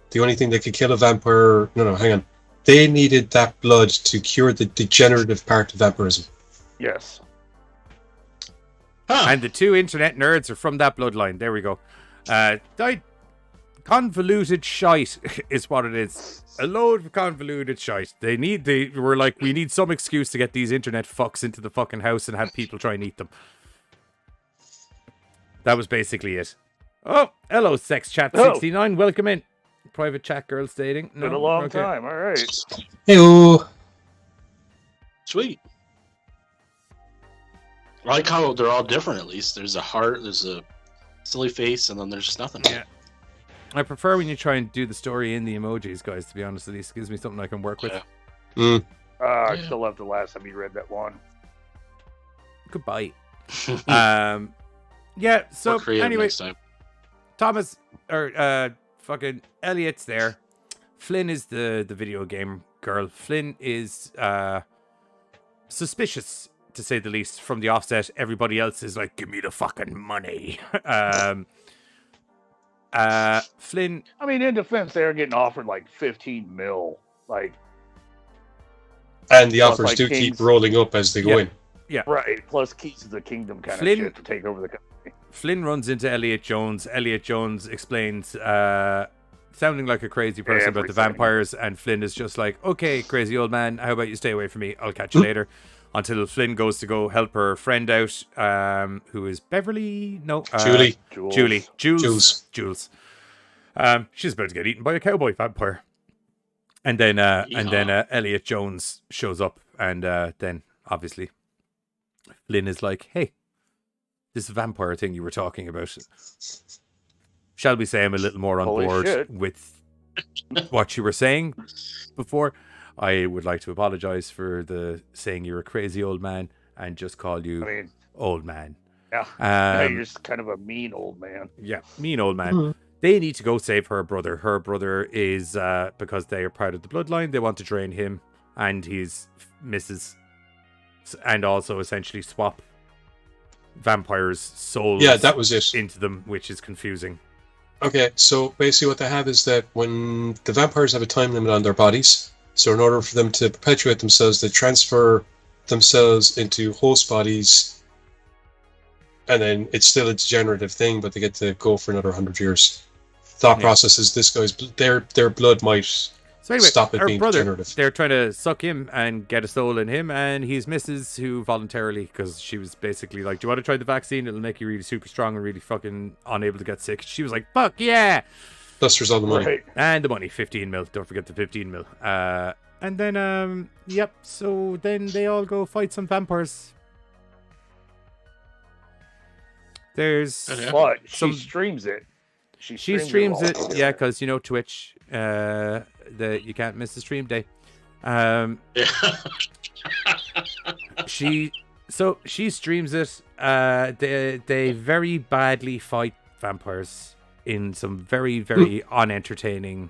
the only thing that could kill a vampire... No, hang on. They needed that blood to cure the degenerative part of vampirism. Yes. And the two internet nerds are from that bloodline. There we go. Convoluted shite is what it is. A load of convoluted shite. They were like, we need some excuse to get these internet fucks into the fucking house and have people try and eat them. That was basically it. Oh, hello, Sex Chat 69. Welcome in. Private chat girls dating. No, been a long time. All right. Heyo. Sweet. I like how they're all different, at least. There's a heart, there's a silly face, and then there's just nothing. Yeah. I prefer when you try and do the story in the emojis, guys, to be honest. At least it gives me something I can work with. I still love the last time you read that one. Goodbye. Yeah, so anyway, next time. Thomas, or fucking Elliot's there. Flynn is the video game girl. Flynn is suspicious, to say the least, from the offset. Everybody else is like, give me the fucking money. Flynn... I mean, in defense, they're getting offered like 15 mil. Like, and the offers do keep rolling up as they go in. Yeah. Right. Plus keys to the kingdom kind of shit to take over the company. Flynn runs into Elliot Jones. Elliot Jones explains, sounding like a crazy person about the vampires, and Flynn is just like, okay, crazy old man, how about you stay away from me? I'll catch you later. Until Flynn goes to go help her friend out, who is Beverly? No. Julie. Jules. She's about to get eaten by a cowboy vampire. And then Elliot Jones shows up, and then, obviously, Flynn is like, hey, this vampire thing you were talking about. Shall we say I'm a little more on board with what you were saying before? I would like to apologize for the saying you're a crazy old man and just call you old man. Yeah. You're just kind of a mean old man. Yeah, mean old man. They need to go save her brother. Her brother is, because they are part of the bloodline, they want to drain him and his missus, and also essentially swap vampires' souls that was it. Into them, which is confusing. Okay, so basically what they have is that when the vampires have a time limit on their bodies, so in order for them to perpetuate themselves, they transfer themselves into host bodies, and then it's still a degenerative thing, but they get to go for another 100 years. Thought process is this guy's their blood might stop it being degenerative. They're trying to suck him and get a soul in him, and his missus, who voluntarily, because she was basically like, do you want to try the vaccine? It'll make you really super strong and really fucking unable to get sick. She was like, fuck yeah! Thus all the money. Right. And the money, 15 mil. Don't forget the 15 mil. And then, so then they all go fight some vampires. There's... But she streams it. She streams it, yeah, because, Twitch, you can't miss the stream day. She streams it. They very badly fight vampires in some very, very unentertaining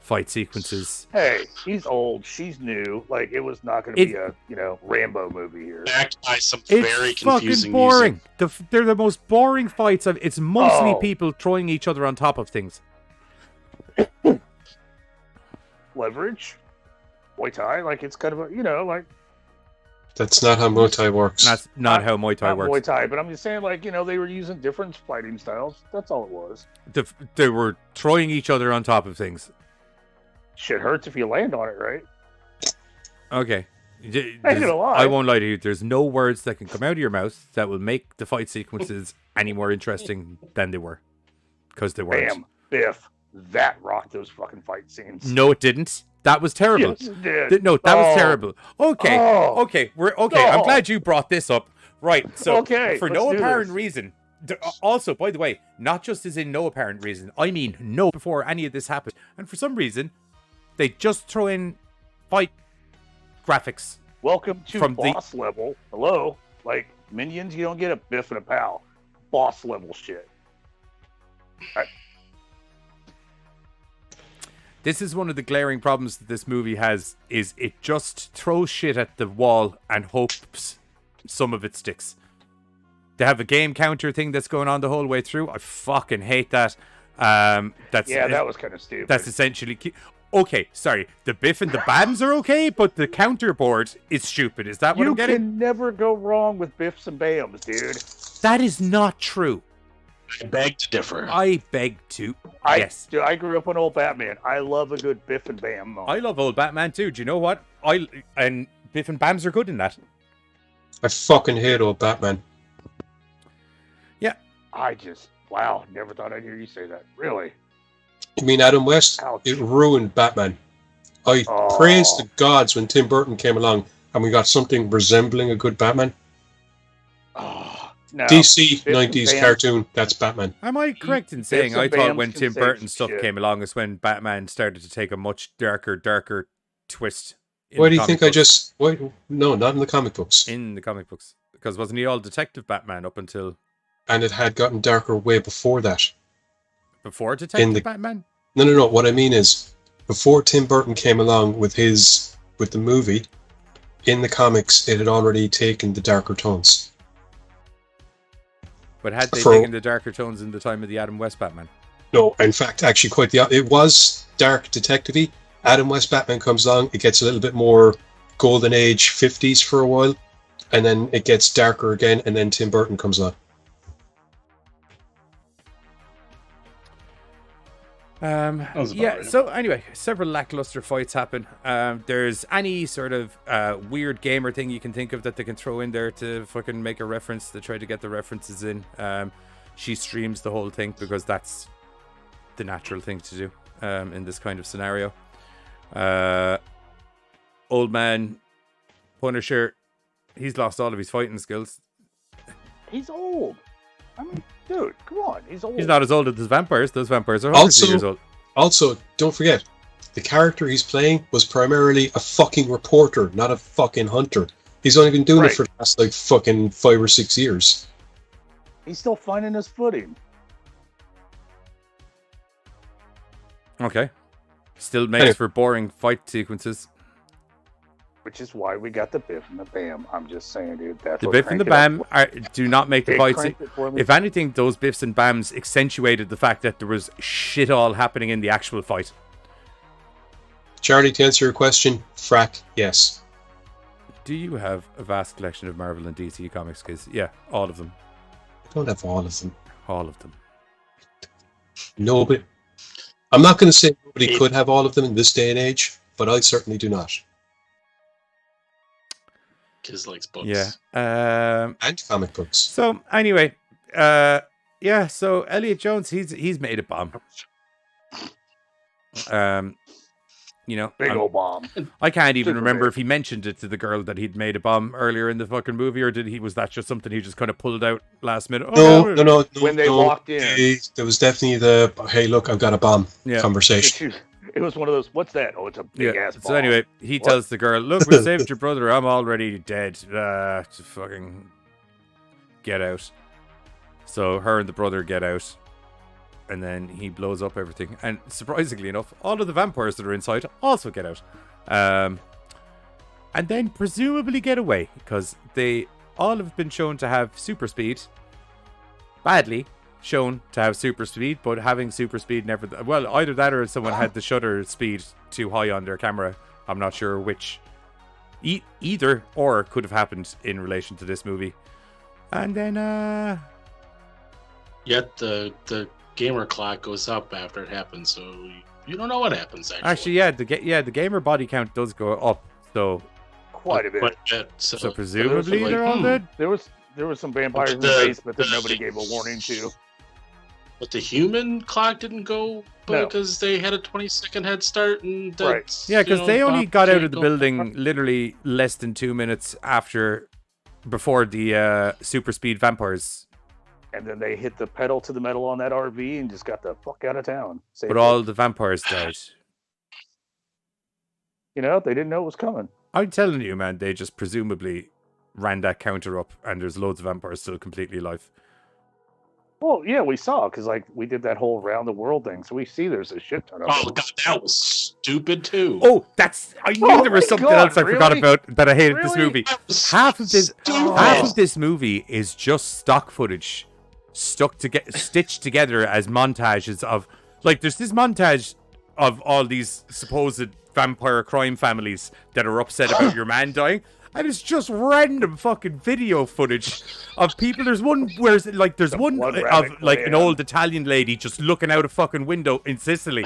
fight sequences. Hey, he's old. She's new. Like, it was not going to be a, Rambo movie here. Backed by some It's very fucking confusing boring. music. They're the most boring fights. It's mostly Oh. people throwing each other on top of things. Leverage, Muay Thai, like it's kind of a, like That's not how Muay Thai works. That's not how Muay Thai not works. Muay Thai, but I'm just saying, like, they were using different fighting styles. That's all it was. They were throwing each other on top of things. Shit hurts if you land on it, right? Okay. Ain't gonna lie. I won't lie to you. There's no words that can come out of your mouth that will make the fight sequences any more interesting than they were. Because they weren't. Bam, biff. That rocked those fucking fight scenes. No, it didn't. That was terrible. Yes, it did. No, that was terrible. Okay. Oh. Okay. I'm glad you brought this up. Right. So Okay, for let's no do apparent this. reason. Also, by the way, not just as in no apparent reason. I mean, no, before any of this happened. And for some reason, they just throw in fight graphics. Welcome to From the- boss level. Hello? Like, Minions, you don't get a biff and a pow. Boss level shit. This is one of the glaring problems that this movie has, is it just throws shit at the wall and hopes some of it sticks. They have a game counter thing that's going on the whole way through. I fucking hate that. That was kind of stupid. That's essentially... Okay, sorry. The biff and the bams are okay, but the counterboard is stupid. Is that what You I'm getting? can never go wrong with biffs and bams, dude. That is not true. I beg to differ. I beg to. Yes. Dude, I grew up on old Batman. I love a good biff and bam moment. I love old Batman too. Do you know what? And biff and bams are good in that. I fucking hate old Batman. Yeah. Wow, never thought I'd hear you say that. Really? You mean Adam West? Ouch. It ruined Batman. I praised the gods when Tim Burton came along and we got something resembling a good Batman. No, DC biff and 90s bam. cartoon, that's Batman. Am I correct in saying and I thought bams when can Tim save Burton stuff shit. came along is when Batman started to take a much darker twist? in Why the do you think comic I books? just... Why? No, not in the comic books. In the comic books. Because wasn't he all Detective Batman up until And it had gotten darker way before that. before Detective the- Batman? No. What I mean is, before Tim Burton came along with the movie, in the comics, it had already taken the darker tones. But had they For- taken the darker tones in the time of the Adam West Batman? No, in fact, actually, quite the it was dark detective-y. Adam West Batman comes along, it gets a little bit more golden age 50s for a while, and then it gets darker again, and then Tim Burton comes on. So anyway, several lackluster fights happen. There's any sort of weird gamer thing you can think of that they can throw in there to fucking make a reference, to try to get the references in. She streams the whole thing because that's the natural thing to do in this kind of scenario. Old man Punisher, he's lost all of his fighting skills. He's old. I mean, dude, come on. He's old. He's not as old as those vampires. Those vampires are hundreds of years old. Also, don't forget, the character he's playing was primarily a fucking reporter, not a fucking hunter. He's only been doing it for the last, like, fucking 5 or 6 years. He's still finding his footing. Okay. Still makes for boring fight sequences. Which is why we got the biff and the bam. I'm just saying, dude. That's The what biff and the cranked it bam up. do not make the It fights. cranked it for me. If anything, those biffs and bams accentuated the fact that there was shit all happening in the actual fight. Charlie, to answer your question, frack, yes. Do you have a vast collection of Marvel and DC comics, kids? Yeah, all of them. I don't have all of them. All of them. Nobody. I'm not going to say nobody could have all of them in this day and age, but I certainly do not. Kids likes books. Yeah. And comic books. So anyway, so Elliot Jones, he's made a bomb. Big old bomb. I can't even Super remember big. if he mentioned it to the girl that he'd made a bomb earlier in the fucking movie, or was that just something he just kind of pulled out last minute? No. When they walked in. There was definitely the, hey, look, I've got a bomb conversation. It was one of those, what's that? Oh, it's a big ass bomb. So anyway, he What? tells the girl, "Look, we saved your brother. I'm already dead. Just fucking get out." So her and the brother get out. and then he blows up everything. And surprisingly enough, all of the vampires that are inside also get out. And then presumably get away, because they all have been shown to have super speed. Badly shown to have super speed, but having super speed never... Well, either that or someone had the shutter speed too high on their camera. I'm not sure which. Either or could have happened in relation to this movie. And then... Yet the gamer clock goes up after it happens, so you don't know what happens, Actually, yeah, the gamer body count does go up, so... Quite a bit. So presumably they're all dead? There was some vampires in the basement that nobody gave a warning to. But the human clock didn't go because they had a 20-second head start, and that's, Yeah, because they only got out of the building literally less than 2 minutes before the super speed vampires. And then they hit the pedal to the metal on that RV and just got the fuck out of town. But all the vampires died. You know, they didn't know it was coming. I'm telling you, man, they just presumably ran that counter up, and there's loads of vampires still completely alive. Well, yeah, we saw, because like we did that whole round the world thing, so we see there's a shit ton of them. Oh god, that was stupid too. Oh, I knew there was something else I forgot about that I hated this Really? movie. Half of this movie is just stock footage stitched together as montages of, like, there's this montage of all these supposed vampire crime families that are upset about your man dying. And it's just random fucking video footage of people. There's one where, like, there's one of, like, an old Italian lady just looking out a fucking window in Sicily.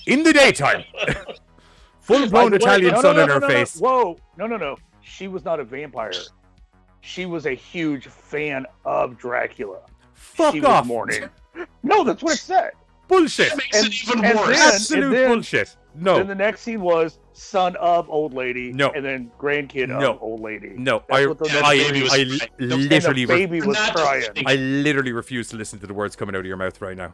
In the daytime. Full-blown Italian sun in her face. Whoa. No. She was not a vampire. She was a huge fan of Dracula. Fuck she off. Was mourning. No, that's what it said. Bullshit. That makes it even worse. Absolute bullshit. No. Then the next scene was son of old lady. No. And then grandkid of old lady. No. That's I what the literally... baby was crying. I literally refuse to listen to the words coming out of your mouth right now.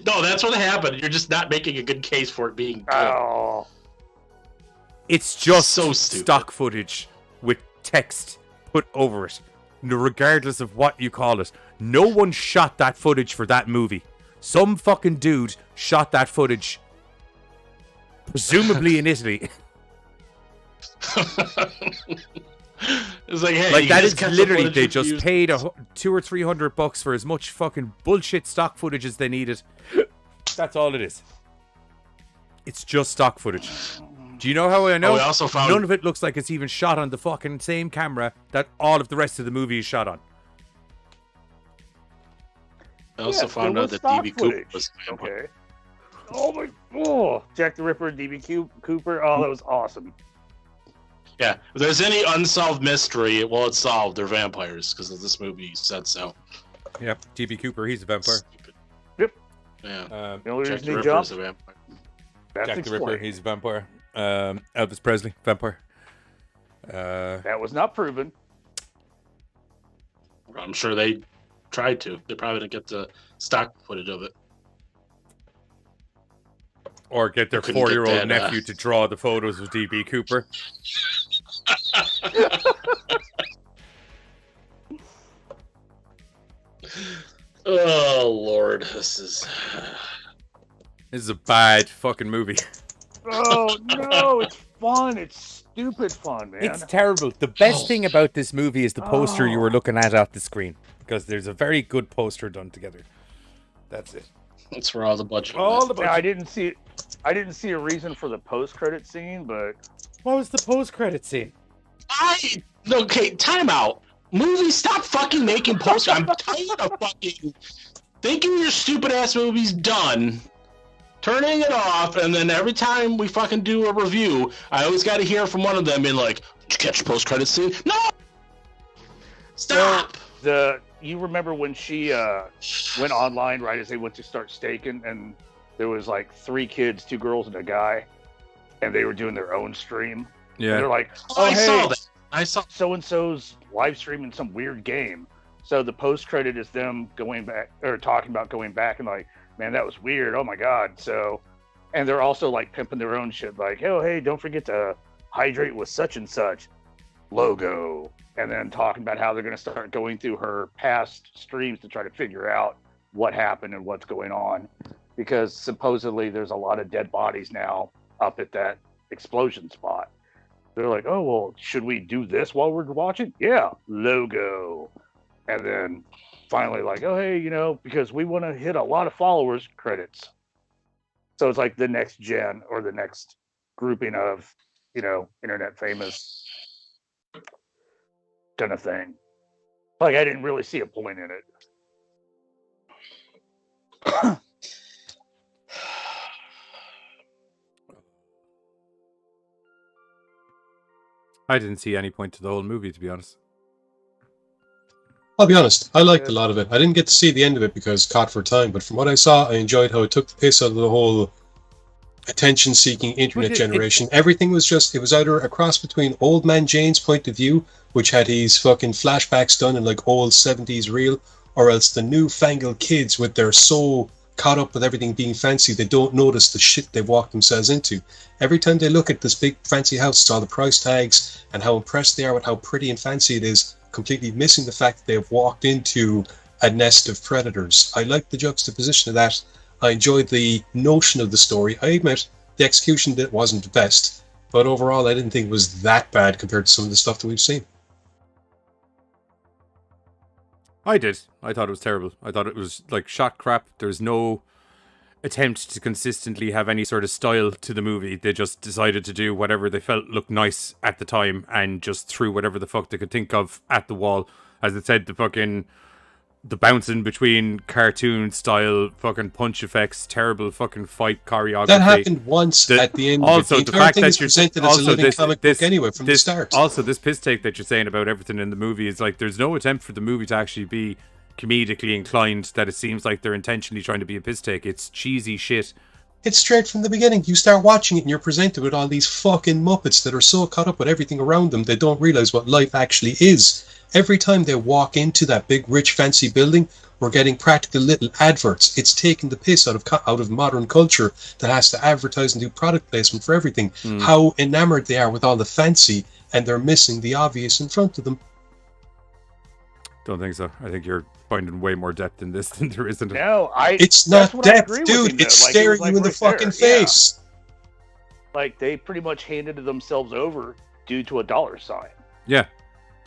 No, that's what happened. You're just not making a good case for it being good. Oh. It's just so stupid. Stock footage with text put over it, regardless of what you call it. No one shot that footage for that movie. Some fucking dude shot that footage, presumably in Italy. It's like, hey, like, that is literally, they just paid $200 or $300 for as much fucking bullshit stock footage as they needed. That's all it is. It's just stock footage. Do you know how I know? We also found... None of it looks like it's even shot on the fucking same camera that all of the rest of the movie is shot on. I also found out that DB Cooper was okay. Jack the Ripper, DB Cooper. Oh, that was awesome. Yeah, if there's any unsolved mystery, well, it's solved. They're vampires because this movie said so. Yep, DB Cooper, he's a vampire. Yep. Yeah. Jack the Ripper is a vampire. Jack the Ripper, he's a vampire. Elvis Presley, vampire. That was not proven. I'm sure they tried to. They probably didn't get the stock footage of it. Or get their 4-year-old nephew to draw the photos of DB Cooper. Oh, Lord. This is a bad fucking movie. Oh, no. It's fun. It's stupid fun, man. It's terrible. The best thing about this movie is the poster you were looking at off the screen. Because there's a very good poster done together. That's it. That's where all the budget was. Yeah, I didn't see a reason for the post-credit scene, but... What was the post-credit scene? Okay, time out. Movies, stop fucking making posters. I'm tired of fucking thinking your stupid ass movie's done, turning it off, and then every time we fucking do a review, I always got to hear from one of them being like, "Did you catch the post-credit scene?" No. Stop. You remember when she went online right as they went to start staking, and there was like 3 kids, 2 girls, and a guy, and they were doing their own stream. Yeah. And they're like, I hey, saw that. I saw so-and-so's live streaming some weird game. So the post-credit is them going back, or talking about going back, and like, man, that was weird. Oh my God. So, and they're also like pimping their own shit, like, oh, hey, don't forget to hydrate with such and such logo. and then talking about how they're going to start going through her past streams to try to figure out what happened and what's going on, because supposedly there's a lot of dead bodies now up at that explosion spot. They're like, oh, well, should we do this while we're watching? Yeah, logo. And then finally like, oh, hey, because we want to hit a lot of followers, credits. So it's like the next gen or the next grouping of, internet famous kind of thing. Like, I didn't really see a point in it. I didn't see any point to the whole movie, to be honest. I'll be honest, I liked a lot of it. I didn't get to see the end of it because caught for time, but from what I saw, I enjoyed how it took the piss out of the whole attention-seeking internet generation. Everything was it was either a cross between Old Man Jane's point of view, which had his fucking flashbacks done in like old 70s reel, or else the newfangled kids with their so caught up with everything being fancy, they don't notice the shit they've walked themselves into. Every time they look at this big fancy house, it's all the price tags and how impressed they are with how pretty and fancy it is, completely missing the fact that they have walked into a nest of predators. I like the juxtaposition of that. I enjoyed the notion of the story. I admit the execution bit wasn't the best, but overall I didn't think it was that bad compared to some of the stuff that we've seen. I did. I thought it was terrible. I thought it was like shot crap. There's no attempt to consistently have any sort of style to the movie. They just decided to do whatever they felt looked nice at the time and just threw whatever the fuck they could think of at the wall. As I said, the bouncing between cartoon style fucking punch effects, terrible fucking fight choreography. That happened once at the end. Also, the fact that you're presented as a living comic book anyway from the start. Also, this piss take that you're saying about everything in the movie is like there's no attempt for the movie to actually be comedically inclined. That it seems like they're intentionally trying to be a piss take. It's cheesy shit. It's straight from the beginning. You start watching it and you're presented with all these fucking Muppets that are so caught up with everything around them they don't realize what life actually is. Every time they walk into that big, rich, fancy building, we're getting practical little adverts. It's taking the piss out of modern culture that has to advertise and do product placement for everything. How enamored they are with all the fancy, and they're missing the obvious in front of them. Don't think so. I think you're finding way more depth in this than there is in it. No, It's not depth, dude. It's staring you in the fucking face. Like, they pretty much handed themselves over due to a dollar sign. Yeah.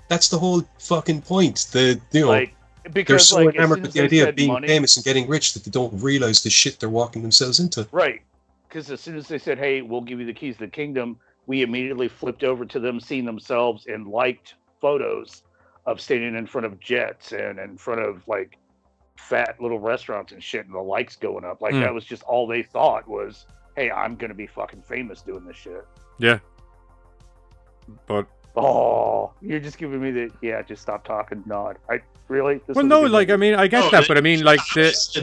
That's the whole fucking point. Because they're so like, enamored with the idea of being money, famous and getting rich that they don't realize the shit they're walking themselves into. Right. Because as soon as they said, hey, we'll give you the keys to the kingdom, we immediately flipped over to them seeing themselves in liked photos of standing in front of jets and in front of like fat little restaurants and shit, and the likes going up. Like that was just all they thought was, hey, I'm going to be fucking famous doing this shit. Yeah. But oh, you're just giving me the just stop talking nod. I really well no, like movie? I mean I get that, but I mean like that's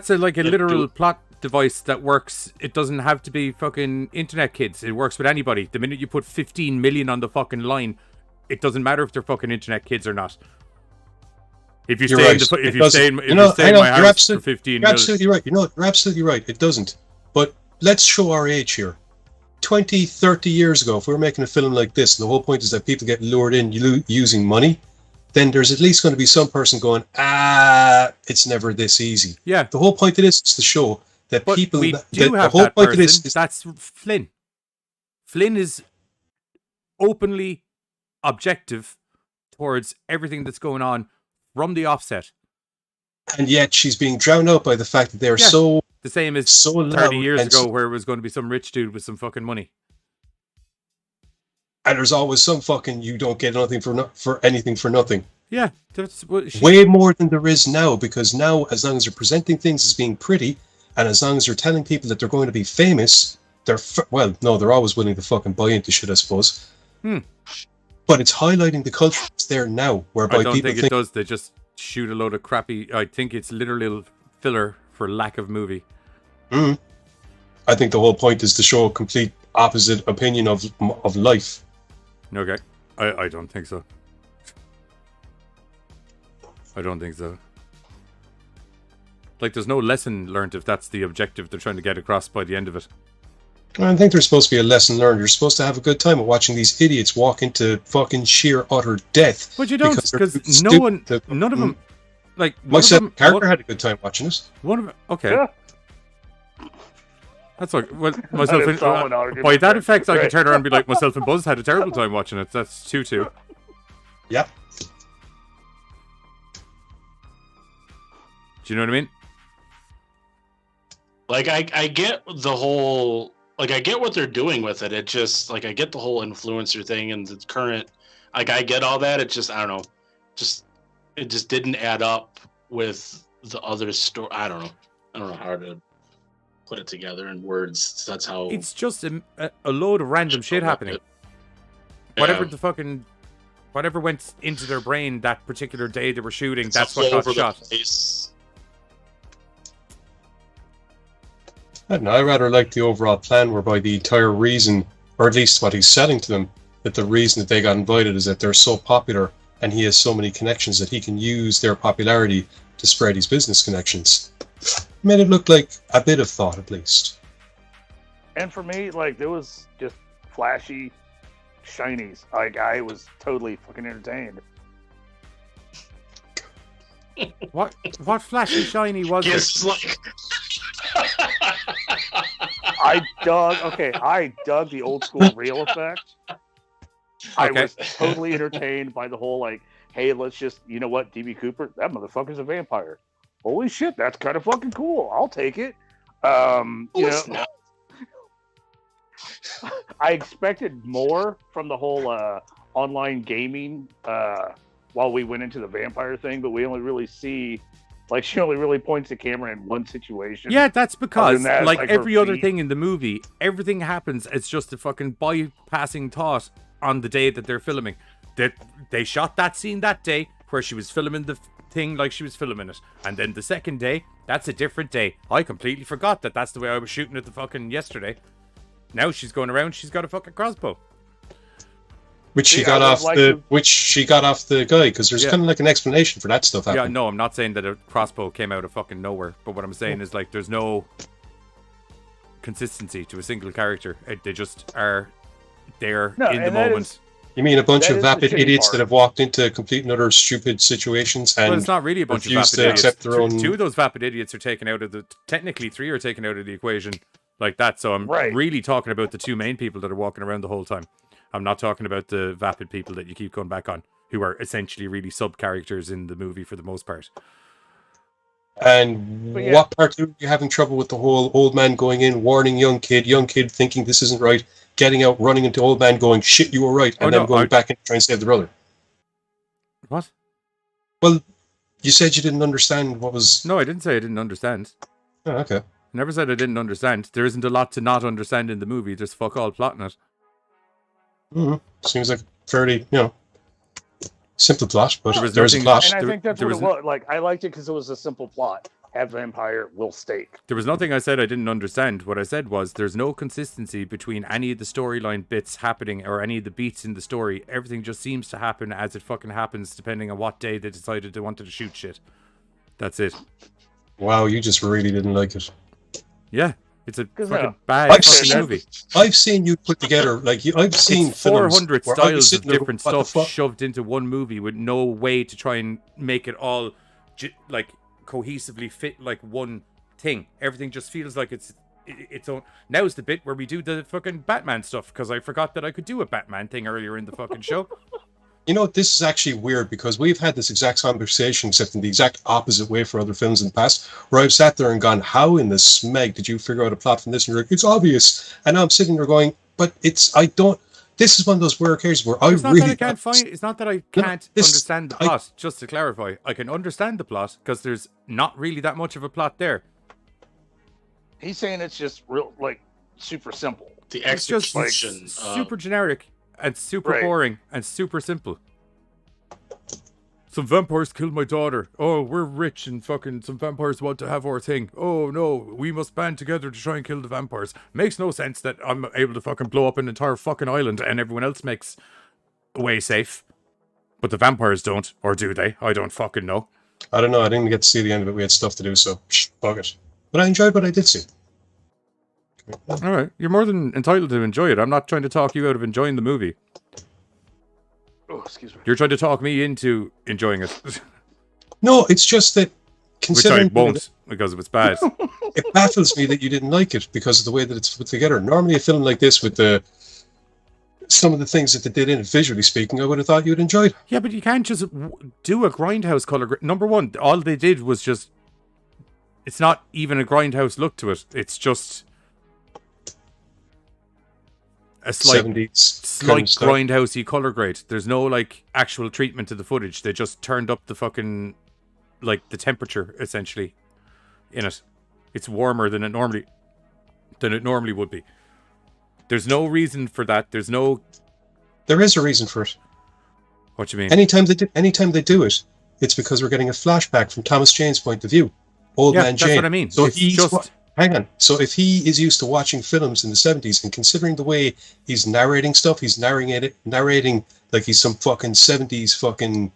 a literal plot device that works. It doesn't have to be fucking internet kids. It works with anybody. The minute you put 15 million on the fucking line, it doesn't matter if they're fucking internet kids or not. If you stay in my house for 15 million, you're absolutely right. You're absolutely right. It doesn't. But let's show our age here. 20, 30 years ago, if we were making a film like this, and the whole point is that people get lured in using money, then there's at least going to be some person going, it's never this easy. Yeah. The whole point of this is to show that but people... We do have the whole point of this is that's Flynn. Flynn is openly objective towards everything that's going on from the offset. And yet she's being drowned out by the fact that they're so... The same as 30 years ago where it was going to be some rich dude with some fucking money. And there's always some fucking you don't get nothing for anything for nothing. Yeah. That's what way more than there is now, because now as long as they're presenting things as being pretty and as long as they're telling people that they're going to be famous, they're always willing to fucking buy into shit, I suppose. But it's highlighting the culture that's there now, whereby people think it does. They just shoot a load of crappy... I think it's literally filler for lack of movie. I think the whole point is to show a complete opposite opinion of life. Okay. I don't think so. I don't think so. Like, there's no lesson learned if that's the objective they're trying to get across by the end of it. I think there's supposed to be a lesson learned. You're supposed to have a good time with watching these idiots walk into fucking sheer utter death. But you don't, because none of them, like myself, Carter had a good time watching it. One of them, okay. Yeah. That's like myself. By that effect, I could turn around and be like, myself and Buzz had a terrible time watching it. That's 2-2. Yep. Do you know what I mean? Like I get the whole, like I get what they're doing with it. It just like I get the whole influencer thing and the current, like I get all that. It just I don't know, it just didn't add up with the other story. I don't know how to put it together in words. That's how it's just a load of random shit happening. Whatever went into their brain that particular day they were shooting, that's what got shot. I don't know, I rather like the overall plan whereby the entire reason, or at least what he's selling to them, that the reason that they got invited is that they're so popular and he has so many connections that he can use their popularity to spread his business connections. Made it look like a bit of thought, at least. And for me, like, there was just flashy shinies. Like, I was totally fucking entertained. What flashy shiny was it? Like... I dug the old school reel effect. I was totally entertained by the whole, like, hey, let's just, you know what, DB Cooper, that motherfucker's a vampire. Holy shit, that's kind of fucking cool. I'll take it. You know, I expected more from the whole online gaming while we went into the vampire thing, but we only really see, like, she only really points the camera in one situation. Yeah, that's because, that, like every other feet. thing in the movie, everything happens. It's just a fucking bypassing thought on the day that they're filming. That they shot that scene that day where she was filming the thing like she was filming it, and then the second day, that's a different day. I completely forgot that that's the way I was shooting it the fucking yesterday. Now she's going around, she's got a fucking crossbow. Which she got off the guy, because there's kind of like an explanation for that stuff happening. Yeah, no, I'm not saying that a crossbow came out of fucking nowhere, but what I'm saying is, like, there's no consistency to a single character. They just are there in the moment. You mean a bunch of vapid idiots that have walked into complete and utter stupid situations and well, it's not really a bunch of vapid idiots. Two of those vapid idiots are taken out of the... Technically, 3 are taken out of the equation like that, so I'm really talking about the 2 main people that are walking around the whole time. I'm not talking about the vapid people that you keep going back on, who are essentially really sub-characters in the movie for the most part. And what part are you having trouble with the whole old man going in, warning young kid thinking this isn't right, getting out, running into old man going, shit, you were right, and then going back and trying to save the brother? What? Well, you said you didn't understand what was... No, I didn't say I didn't understand. Oh, okay. I never said I didn't understand. There isn't a lot to not understand in the movie. There's fuck all plot in it. Seems like fairly, simple plot, but there's a plot. And I think that's what it was. Like, I liked it because it was a simple plot. Have vampire, will stake. There was nothing I said I didn't understand. What I said was there's no consistency between any of the storyline bits happening or any of the beats in the story. Everything just seems to happen as it fucking happens, depending on what day they decided they wanted to shoot shit. That's it. Wow, you just really didn't like it. Yeah. It's a fucking bad movie. I've seen you put together, like, I've seen it's 400 styles of different stuff shoved into one movie with no way to try and make it all, like, cohesively fit like one thing. Everything just feels like its own. Now's the bit where we do the fucking Batman stuff, because I forgot that I could do a Batman thing earlier in the fucking show. You know, this is actually weird because we've had this exact conversation, except in the exact opposite way for other films in the past, where I've sat there and gone, how in the smeg did you figure out a plot from this? And you're like, it's obvious. And now I'm sitting there going, but this is one of those rare occasions where it's not that I can't understand the plot, just to clarify. I can understand the plot because there's not really that much of a plot there. He's saying it's just real, like, super simple. The execution. It's just, like, super generic. And super boring and super simple. Some vampires killed my daughter. Oh, we're rich and fucking some vampires want to have our thing. Oh no, we must band together to try and kill the vampires. Makes no sense that I'm able to fucking blow up an entire fucking island and everyone else makes away safe. But the vampires don't, or do they? I don't fucking know. I don't know, I didn't get to see the end of it. We had stuff to do, so fuck it. But I enjoyed what I did see. All right, you're more than entitled to enjoy it. I'm not trying to talk you out of enjoying the movie. Oh, excuse me. You're trying to talk me into enjoying it. No, it's just that considering Which I won't, because it's bad. It baffles me that you didn't like it because of the way that it's put together. Normally, a film like this with some of the things that they did in it, visually speaking, I would have thought you'd enjoyed. Yeah, but you can't just do a grindhouse color. Number one, all they did was just... It's not even a grindhouse look to it. It's just a slight grindhousey color grade. There's no like actual treatment to the footage. They just turned up the fucking like the temperature essentially in it. It's warmer than it normally would be. There's no reason for that. There is a reason for it. What you mean? Anytime they do it, it's because we're getting a flashback from Thomas Jane's point of view. Old man Jane. That's what I mean. So hang on. So if he is used to watching films in the 70s and considering the way he's narrating stuff, he's narrating like he's some fucking 70s fucking...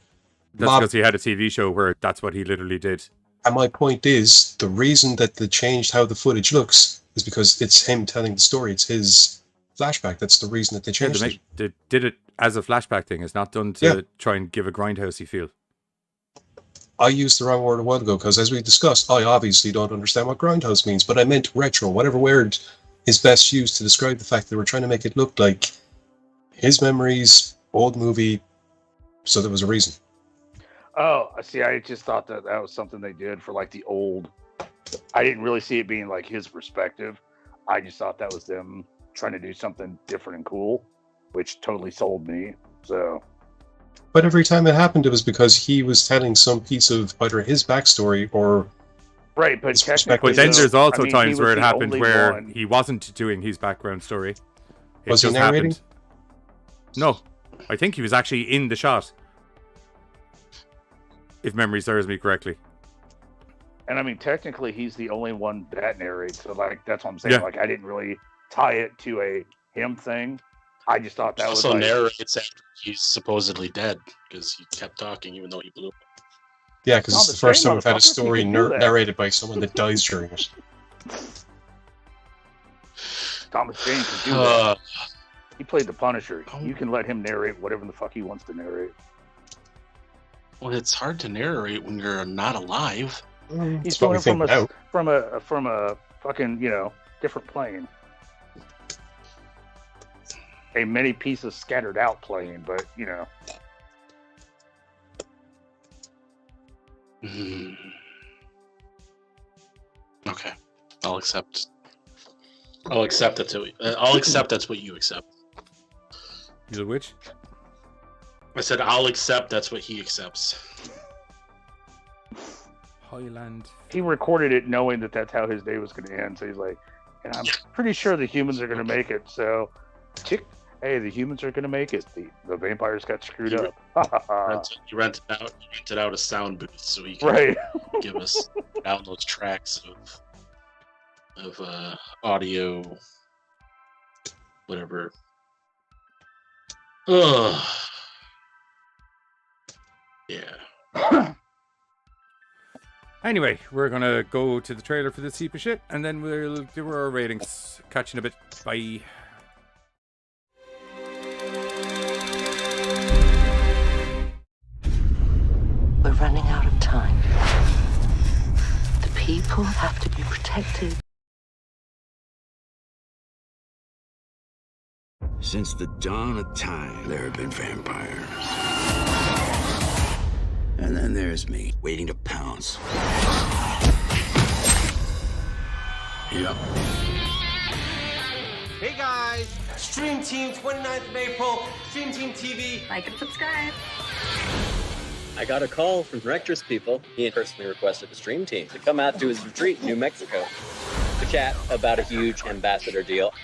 That's because he had a TV show where that's what he literally did. And my point is, the reason that they changed how the footage looks is because it's him telling the story. It's his flashback. That's the reason that they changed it. They did it as a flashback thing. It's not done to try and give a grindhousey feel. I used the wrong word a while ago because, as we discussed, I obviously don't understand what grindhouse means, but I meant retro. Whatever word is best used to describe the fact that we're trying to make it look like his memories, old movie, so there was a reason. Oh, see, I just thought that was something they did for like the old. I didn't really see it being like his perspective. I just thought that was them trying to do something different and cool, which totally sold me. So. But every time it happened, it was because he was telling some piece of either his backstory or... Right, but technically... But then there's also times where it happened where he wasn't doing his background story. Was he narrating? No. I think he was actually in the shot. If memory serves me correctly. And I mean, technically, he's the only one that narrates. So, like, that's what I'm saying. Yeah. Like, I didn't really tie it to a him thing. I just thought that was also narrates after he's supposedly dead because he kept talking even though he blew up. Yeah, because it's the first time I've had a story narrated by someone that dies during it. Thomas Jane can do that. He played the Punisher. You can let him narrate whatever the fuck he wants to narrate. Well, it's hard to narrate when you're not alive. He's doing it from a fucking different plane. A many pieces scattered out plane, but Okay, I'll accept. I'll accept that. I'll accept that's what you accept. You which? I said I'll accept that's what he accepts. Highland. He recorded it knowing that that's how his day was going to end. So he's like, and I'm pretty sure the humans are going to make it. So, hey, the humans are going to make it. The vampires got screwed up. You rented out a sound booth so he can give us download tracks of audio, whatever. Ugh. Yeah. Anyway, we're going to go to the trailer for this heap of shit, and then we'll do our ratings. Catch you in a bit. Bye. We're running out of time. The people have to be protected. Since the dawn of time, there have been vampires. And then there's me, waiting to pounce. Yep. Hey guys! Stream Team 29th of April, Stream Team TV. Like and subscribe. I got a call from Director's people. He personally requested the Stream Team to come out to his retreat in New Mexico to chat about a huge ambassador deal.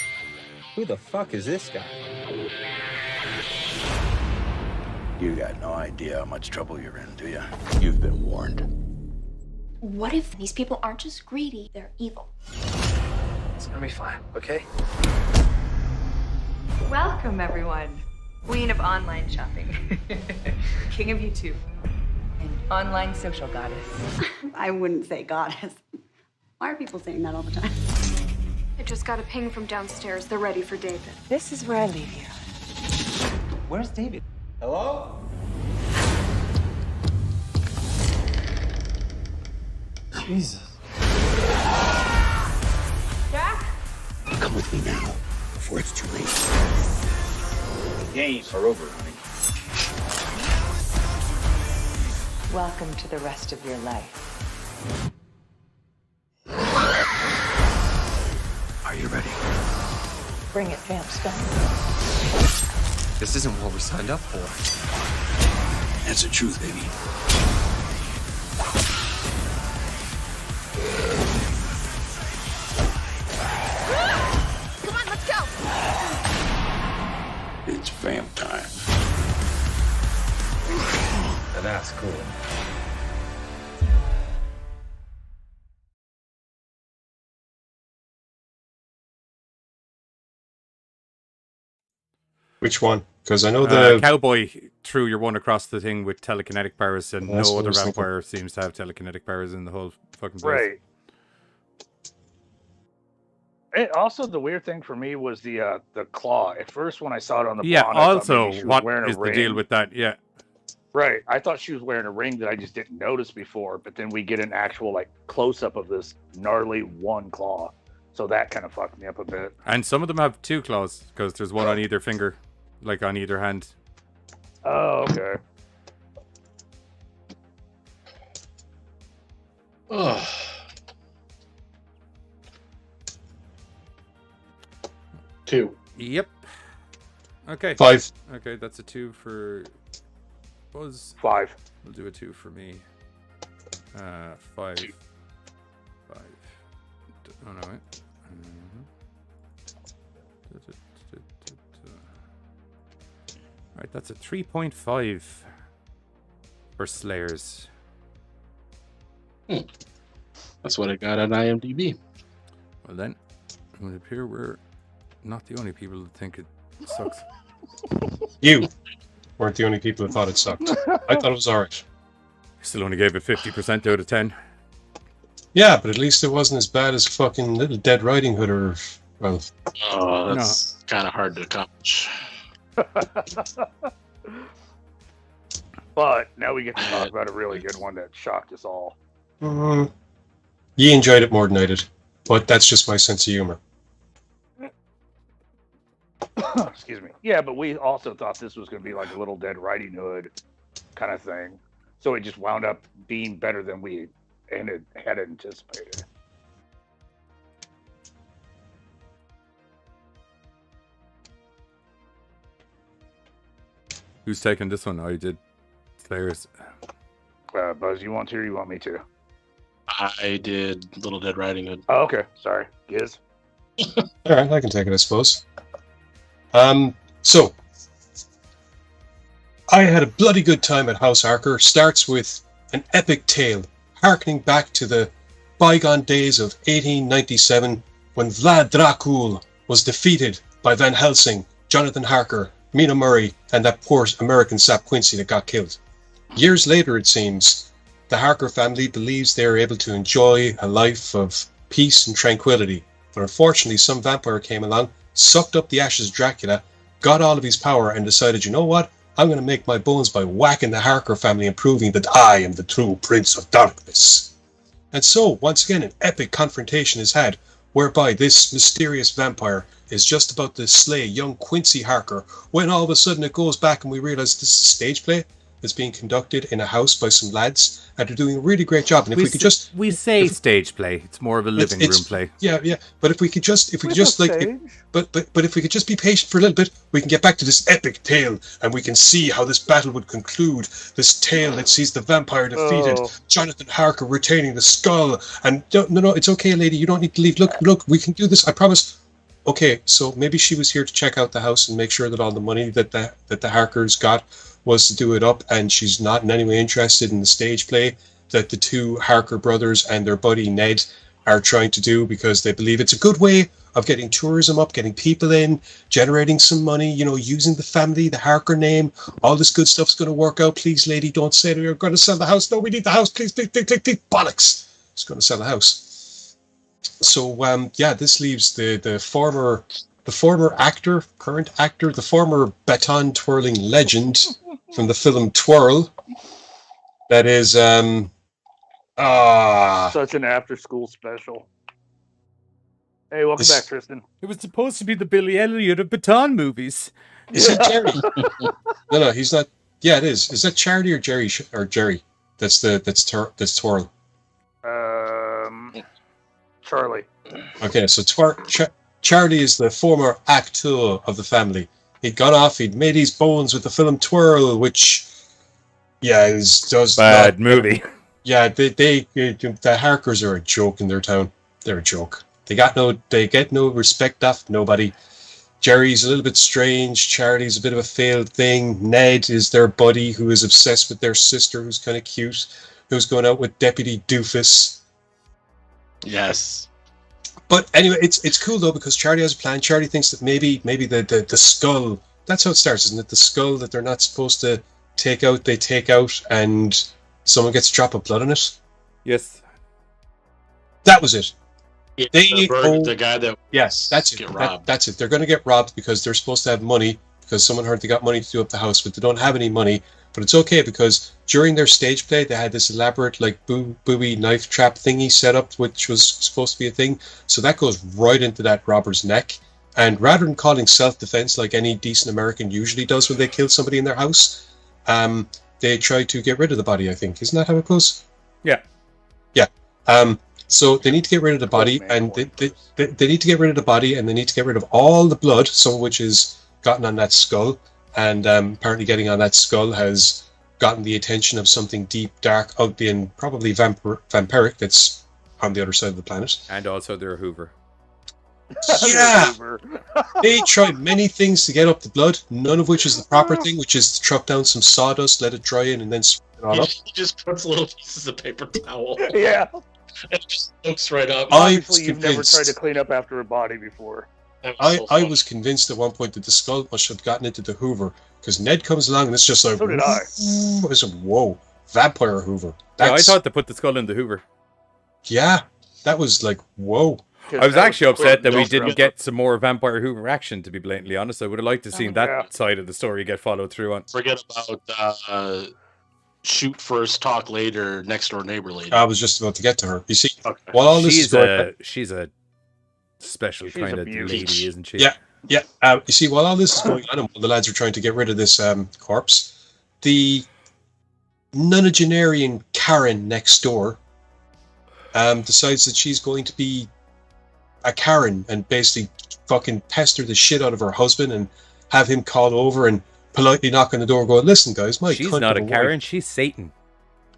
Who the fuck is this guy? You got no idea how much trouble you're in, do you? You've been warned. What if these people aren't just greedy, they're evil? It's gonna be fine, okay? Welcome, everyone. Queen of online shopping. King of YouTube. And online social goddess. I wouldn't say goddess. Why are people saying that all the time? I just got a ping from downstairs. They're ready for David. This is where I leave you. Where's David? Hello? Jesus. Jack? Come with me now, before it's too late. The games are over, honey. Welcome to the rest of your life. Are you ready? Bring it, vamp scum. This isn't what we signed up for. That's the truth, baby. Come on, let's go! It's vamp time. Now that's cool. Which one? Because I know the cowboy threw your one across the thing with telekinetic powers, and That's no what I other was thinking. vampire seems to have telekinetic powers in the whole fucking place. Right. It, also, the weird thing for me was the claw. At first, when I saw it on the Yeah. blonde, I thought Also, maybe she was what wearing a is the ring. deal with that? Yeah. Right. I thought she was wearing a ring that I just didn't notice before, but then we get an actual like close up of this gnarly one claw. So that kind of fucked me up a bit. And some of them have two claws because there's one on either finger, like on either hand. Oh, okay. Oh. Two. Yep. Okay. 5. Okay, that's a 2 for Buzz. 5. We'll do a 2 for me. 5. 5. Oh no, wait. Right, that's a 3.5 for Slayers. That's what I got on IMDb. Well then, it would appear we're not the only people that think it sucks. You weren't the only people who thought it sucked. I thought it was alright. Still only gave it 50% out of 10. Yeah, but at least it wasn't as bad as fucking Little Dead Riding Hood or, well... Oh, that's kind of hard to accomplish. But now we get to talk about a really good one that shocked us all. You enjoyed it more than I did, but that's just my sense of humor. Excuse me. Yeah, but we also thought this was going to be like a Little Dead Riding Hood kind of thing. So it just wound up being better than we had anticipated. Who's taking this one? I did. Slayers. Buzz, you want to or you want me to? I did Little Dead Riding Hood. Oh, okay. Sorry. Giz? Alright, I can take it, I suppose. So, I had a bloody good time at House Harker. Starts with an epic tale, harkening back to the bygone days of 1897, when Vlad Dracul was defeated by Van Helsing, Jonathan Harker, Mina Murray, and that poor American sap Quincy that got killed. Years later, it seems, the Harker family believes they are able to enjoy a life of peace and tranquility. But unfortunately, some vampire came along, sucked up the ashes of Dracula, got all of his power, and decided, you know what? I'm going to make my bones by whacking the Harker family and proving that I am the true Prince of Darkness. And so, once again, an epic confrontation is had, whereby this mysterious vampire is just about to slay young Quincy Harker, when all of a sudden it goes back and we realize this is a stage play that's being conducted in a house by some lads, and they're doing a really great job. And if we could just... We say stage play. It's more of a living room play. Yeah, yeah. But if we could just but if we could just be patient for a little bit, we can get back to this epic tale, and we can see how this battle would conclude. This tale that sees the vampire defeated, Jonathan Harker retaining the skull, and no, it's okay, lady, you don't need to leave. Look, we can do this. I promise. Okay, so maybe she was here to check out the house and make sure that all the money that the Harkers got was to do it up, and she's not in any way interested in the stage play that the two Harker brothers and their buddy Ned are trying to do, because they believe it's a good way of getting tourism up, getting people in, generating some money, using the family, the Harker name, all this good stuff's going to work out. Please, lady, don't say that we're going to sell the house. No, we need the house. Please, bollocks. It's going to sell the house. So yeah, this leaves the former actor, current actor, the former baton twirling legend from the film Twirl. That is such an after-school special. Hey, welcome back, Tristan. It was supposed to be the Billy Elliot of baton movies. Is it Jerry? No, he's not. Yeah, it is. Is that Charlie or Jerry? Or Jerry? That's Twirl. Charlie. Okay, so Charlie is the former actor of the family. He'd gone off. He'd made his bones with the film Twirl, which, yeah, does bad movie. Yeah, the Harkers are a joke in their town. They're a joke. They get no respect off nobody. Jerry's a little bit strange. Charlie's a bit of a failed thing. Ned is their buddy who is obsessed with their sister, who's kind of cute, who's going out with Deputy Doofus. Yes. But anyway, it's cool though because Charlie has a plan. Charlie thinks that maybe the skull. That's how it starts, isn't it? The skull that they're not supposed to take out, they take out, and someone gets a drop of blood on it. Yes. That was it. Yeah, the guy that that's it. Get robbed. That's it. They're going to get robbed because they're supposed to have money because someone heard they got money to do up the house, but they don't have any money. But it's okay because during their stage play, they had this elaborate like buoy knife trap thingy set up, which was supposed to be a thing. So that goes right into that robber's neck. And rather than calling self-defense like any decent American usually does when they kill somebody in their house, they try to get rid of the body. I think isn't that how it goes? Yeah. Yeah. So they need to get rid of the body, and they need to get rid of the body, and they need to get rid of all the blood, some of which is gotten on that skull, and apparently getting on that skull has gotten the attention of something deep, dark, ugly, and probably vampiric that's on the other side of the planet. And also they're a Hoover. Yeah! They tried many things to get up the blood, none of which is the proper thing, which is to chuck down some sawdust, let it dry in, and then spray it all up. He just puts little pieces of paper towel. Yeah. It just looks right up. Obviously, you've never tried to clean up after a body before. I was convinced at one point that the skull must have gotten into the Hoover, because Ned comes along and it's just like, so did I. I said, whoa, vampire Hoover. Yeah, I thought they put the skull in the Hoover. Yeah, that was like, whoa. I was actually upset that we didn't get some more vampire Hoover action, to be blatantly honest. I would have liked to see that side of the story get followed through on. Forget about shoot first, talk later, next door neighbor later. I was just about to get to her. You see, while all this is going, she's a special kind of lady, isn't she? Yeah, yeah. You see, while all this is going on, and while the lads are trying to get rid of this corpse, the nonagenarian Karen next door decides that she's going to be a Karen and basically fucking pester the shit out of her husband and have him call over and politely knock on the door going, listen guys, she's not a Karen, she's Satan.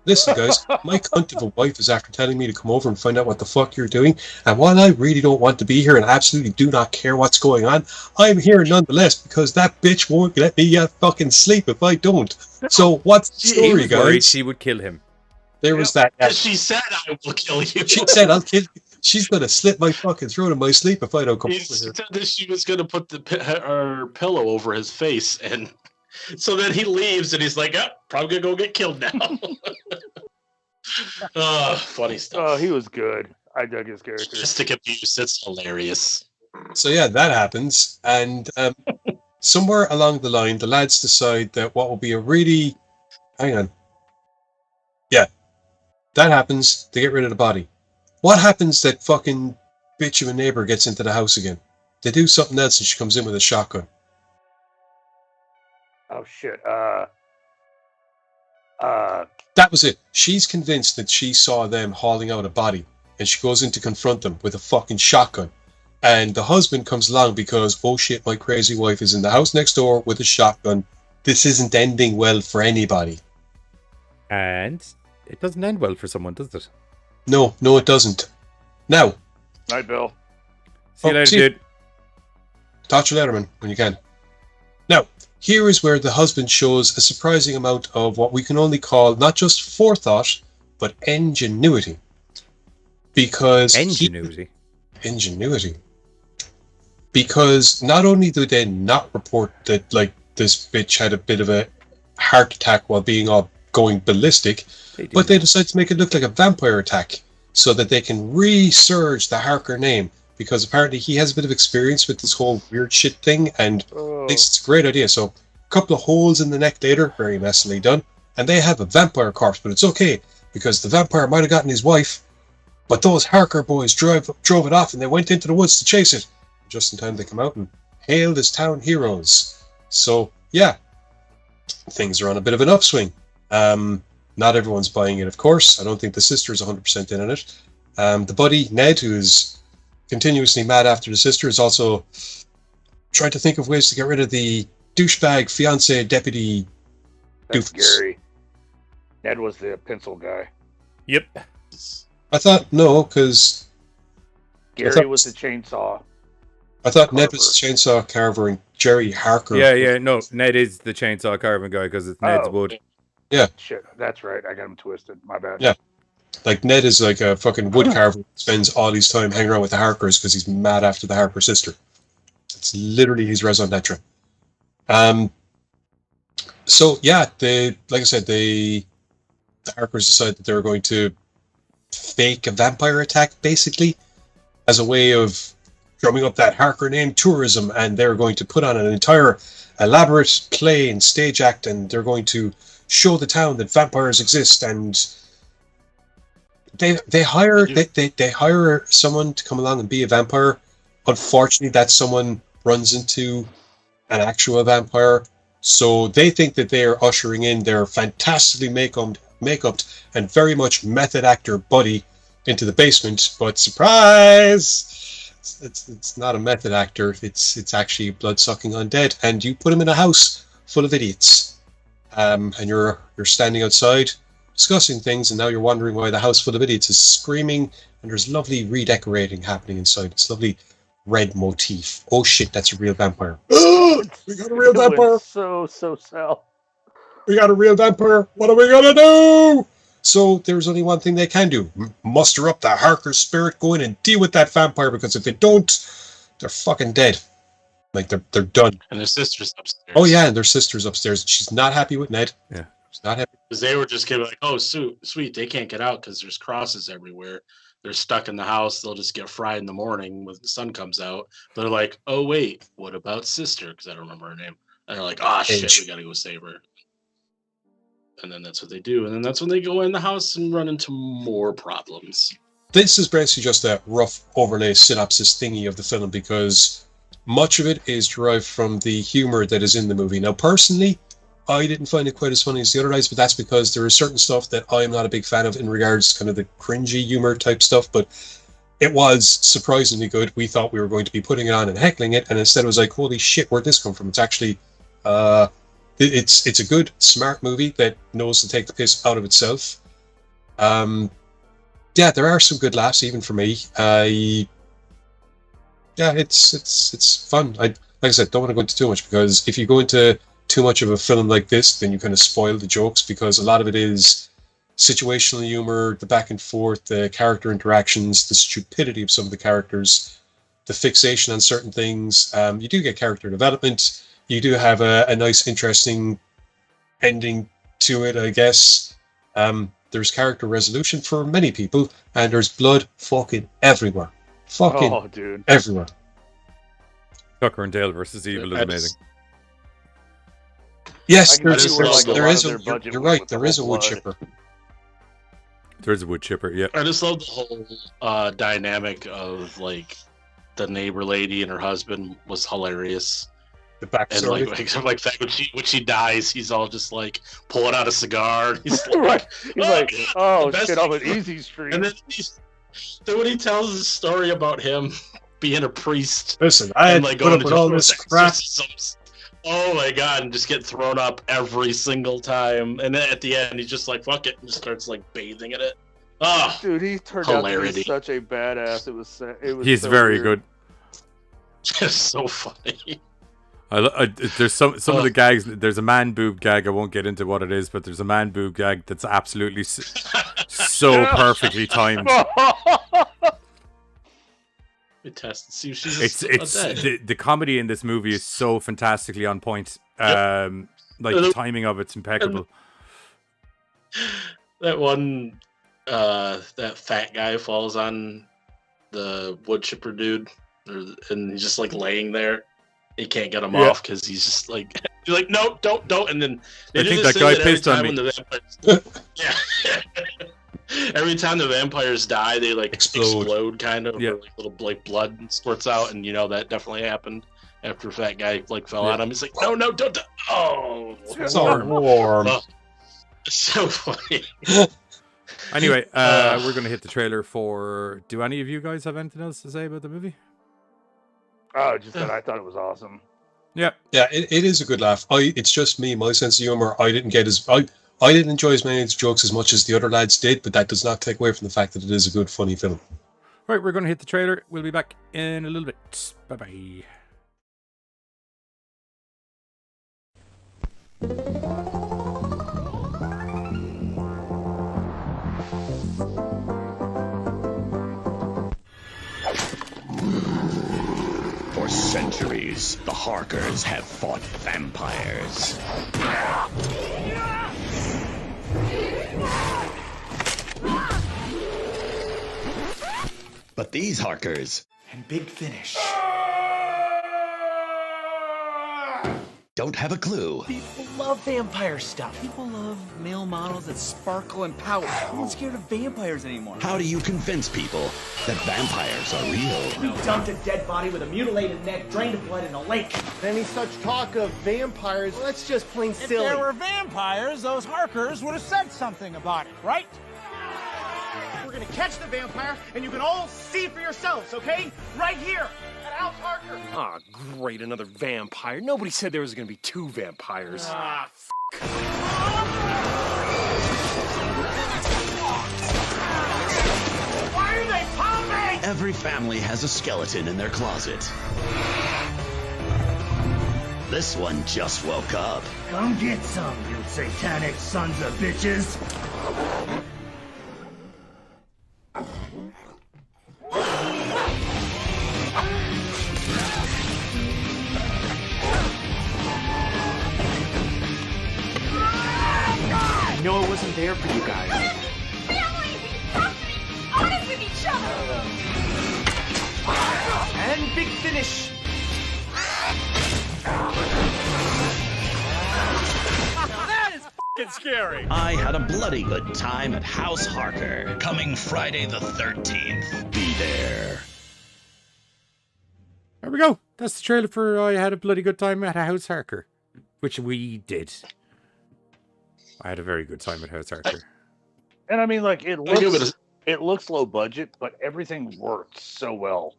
Listen guys, my cunt of a wife is after telling me to come over and find out what the fuck you're doing, and while I really don't want to be here and absolutely do not care what's going on, I'm here nonetheless because that bitch won't let me fucking sleep if I don't. So what's the story, guys? Worried she would kill him. There was that. She said, I will kill you. She said, I'll kill you. She's going to slit my fucking throat in my sleep if I don't come over here. She said that she was going to put her pillow over his face, and so then he leaves, and he's like, probably going to go get killed now. Funny stuff. Oh, he was good. I dug his character. Just to confuse, it's hilarious. So yeah, that happens, and somewhere along the line, the lads decide that what will be a really... Hang on. Yeah. That happens, they get rid of the body. What happens that fucking bitch of a neighbor gets into the house again? They do something else and she comes in with a shotgun. Oh shit. That was it. She's convinced that she saw them hauling out a body and she goes in to confront them with a fucking shotgun. And the husband comes along because, oh shit, my crazy wife is in the house next door with a shotgun. This isn't ending well for anybody. And it doesn't end well for someone, does it? No, it doesn't. Now. Night, Bill. See you later, dude. Talk to you later, man, when you can. Now, here is where the husband shows a surprising amount of what we can only call not just forethought, but ingenuity. Because... Ingenuity. Because not only do they not report that, like, this bitch had a bit of a heart attack while being all going ballistic, but they decide to make it look like a vampire attack. so that they can resurge the Harker name, because apparently he has a bit of experience with this whole weird shit thing, and thinks it's a great idea. So a couple of holes in the neck later, very messily done, and they have a vampire corpse, but it's okay, because the vampire might have gotten his wife, but those Harker boys drove it off, and they went into the woods to chase it. Just in time they come out and hailed as town heroes. So, yeah, things are on a bit of an upswing. Not everyone's buying it, of course. I don't think the sister is 100% in on it. The buddy, Ned, who is continuously mad after the sister, is also trying to think of ways to get rid of the douchebag fiance deputy That's doofus. Gary. Ned was the pencil guy. Yep. I thought, no, because... Gary was the chainsaw. I thought Ned was the chainsaw carver and Jerry Harker. Yeah, no, Ned is the chainsaw carving guy because it's Ned's wood. Yeah. Shit, that's right. I got him twisted. My bad. Yeah. Like, Ned is like a fucking wood carver who spends all his time hanging around with the Harkers because he's mad after the Harker sister. It's literally his raison d'etre. So, yeah, like I said, the Harkers decided that they were going to fake a vampire attack, basically, as a way of drumming up that Harker name tourism, and they're going to put on an entire elaborate play and stage act, and they're going to show the town that vampires exist, and they hire someone to come along and be a vampire. Unfortunately, that someone runs into an actual vampire, so they think that they are ushering in their fantastically make-upped and very much method actor buddy into the basement, but surprise! It's not a method actor. It's actually blood-sucking undead, and you put him in a house full of idiots, and you're standing outside discussing things, and now you're wondering why the house full of idiots is screaming, and there's lovely redecorating happening inside. It's lovely red motif. Oh shit, that's a real vampire. We got a real vampire. So south. We got a real vampire. What are we gonna do? So there's only one thing they can do: muster up the Harker spirit, go in and deal with that vampire. Because if they don't, they're fucking dead. Like they're done. And their sister's upstairs. Oh yeah, and their sister's upstairs. She's not happy with Ned. Yeah, she's not happy because they were just gonna be like, "Oh, sweet, they can't get out because there's crosses everywhere. They're stuck in the house. They'll just get fried in the morning when the sun comes out." But they're like, "Oh wait, what about sister?" Because I don't remember her name. And they're like, "Ah, shit, we gotta go save her." And then that's what they do. And then that's when they go in the house and run into more problems. This is basically just a rough overlay synopsis thingy of the film, because much of it is derived from the humor that is in the movie. Now, personally, I didn't find it quite as funny as the other guys, but that's because there is certain stuff that I am not a big fan of in regards to kind of the cringy humor type stuff, but it was surprisingly good. We thought we were going to be putting it on and heckling it, and instead it was like, holy shit, where'd this come from? It's actually... It's a good, smart movie that knows to take the piss out of itself. Yeah, there are some good laughs, even for me. Yeah, it's fun. Like I said, don't want to go into too much, because if you go into too much of a film like this, then you kind of spoil the jokes, because a lot of it is situational humor, the back and forth, the character interactions, the stupidity of some of the characters, the fixation on certain things. You do get character development. You do have a nice, interesting ending to it, I guess. There's character resolution for many people, and there's blood fucking everywhere. Fucking dude. Everywhere. Tucker and Dale versus Evil is amazing. Yes, you're right, there is a wood chipper. There is a wood chipper, yeah. I just love the whole dynamic of, like, the neighbor lady and her husband was hilarious. The backstory. And like when she dies, he's all just like pulling out a cigar. He's like, right. He's like, oh shit, I'm an thing. easy street. And then when he tells the story about him being a priest, listen, I had to put up with all this crap. Oh my god, and just get thrown up every single time. And then at the end, he's just like, fuck it, and just starts like bathing in it. Oh, dude, he turned out to be such a badass. It was He's so very weird. good. It's so funny. There's some of the gags. There's a man boob gag. I won't get into what it is, but there's a man boob gag that's absolutely so perfectly timed. Test and see if she's the comedy in this movie is so fantastically on point. Like the timing of it's impeccable. That one that fat guy falls on the wood chipper dude, and he's just like laying there. He can't get him off because he's just like, you're like, no, don't. And then they I do think this that thing guy that every pissed on time me. when the vampires, every time the vampires die, they like explode kind of, or like little like blood squirts out, and that definitely happened after a fat guy like fell on him. He's like, no, don't. Oh, it's warm. So funny. Anyway, we're going to hit the trailer for... Do any of you guys have anything else to say about the movie? Oh, just that I thought it was awesome. Yeah. Yeah, it is a good laugh. It's just me, my sense of humor. I didn't enjoy as many of the jokes as much as the other lads did, but that does not take away from the fact that it is a good, funny film. Right, we're going to hit the trailer. We'll be back in a little bit. Bye-bye. For centuries, the Harkers have fought vampires. But these Harkers... And Big Finish. don't have a clue. People love vampire stuff. People love male models that sparkle and pout. No one's scared of vampires anymore. How do you convince people that vampires are real? We dumped a dead body with a mutilated neck, drained of blood in a lake. Any such talk of vampires, well, that's just plain silly. If there were vampires, those Harkers would have said something about it, right? We're gonna catch the vampire, and you can all see for yourselves, okay? Right here, at House Harker. Ah, great, another vampire. Nobody said there was gonna be two vampires. Ah, Why are they popping? Every family has a skeleton in their closet. This one just woke up. Come get some, you satanic sons of bitches. I know it wasn't there for you guys. Family! Have to be honest with each other! And Big Finish. That is f***ing scary. I had a bloody good time at House Harker. Coming Friday the 13th. Be there. There we go. That's the trailer for I Had a Bloody Good Time at House Harker, which we did. I had a very good time at House Harker. And I mean, like, it looks low budget, but everything works so well.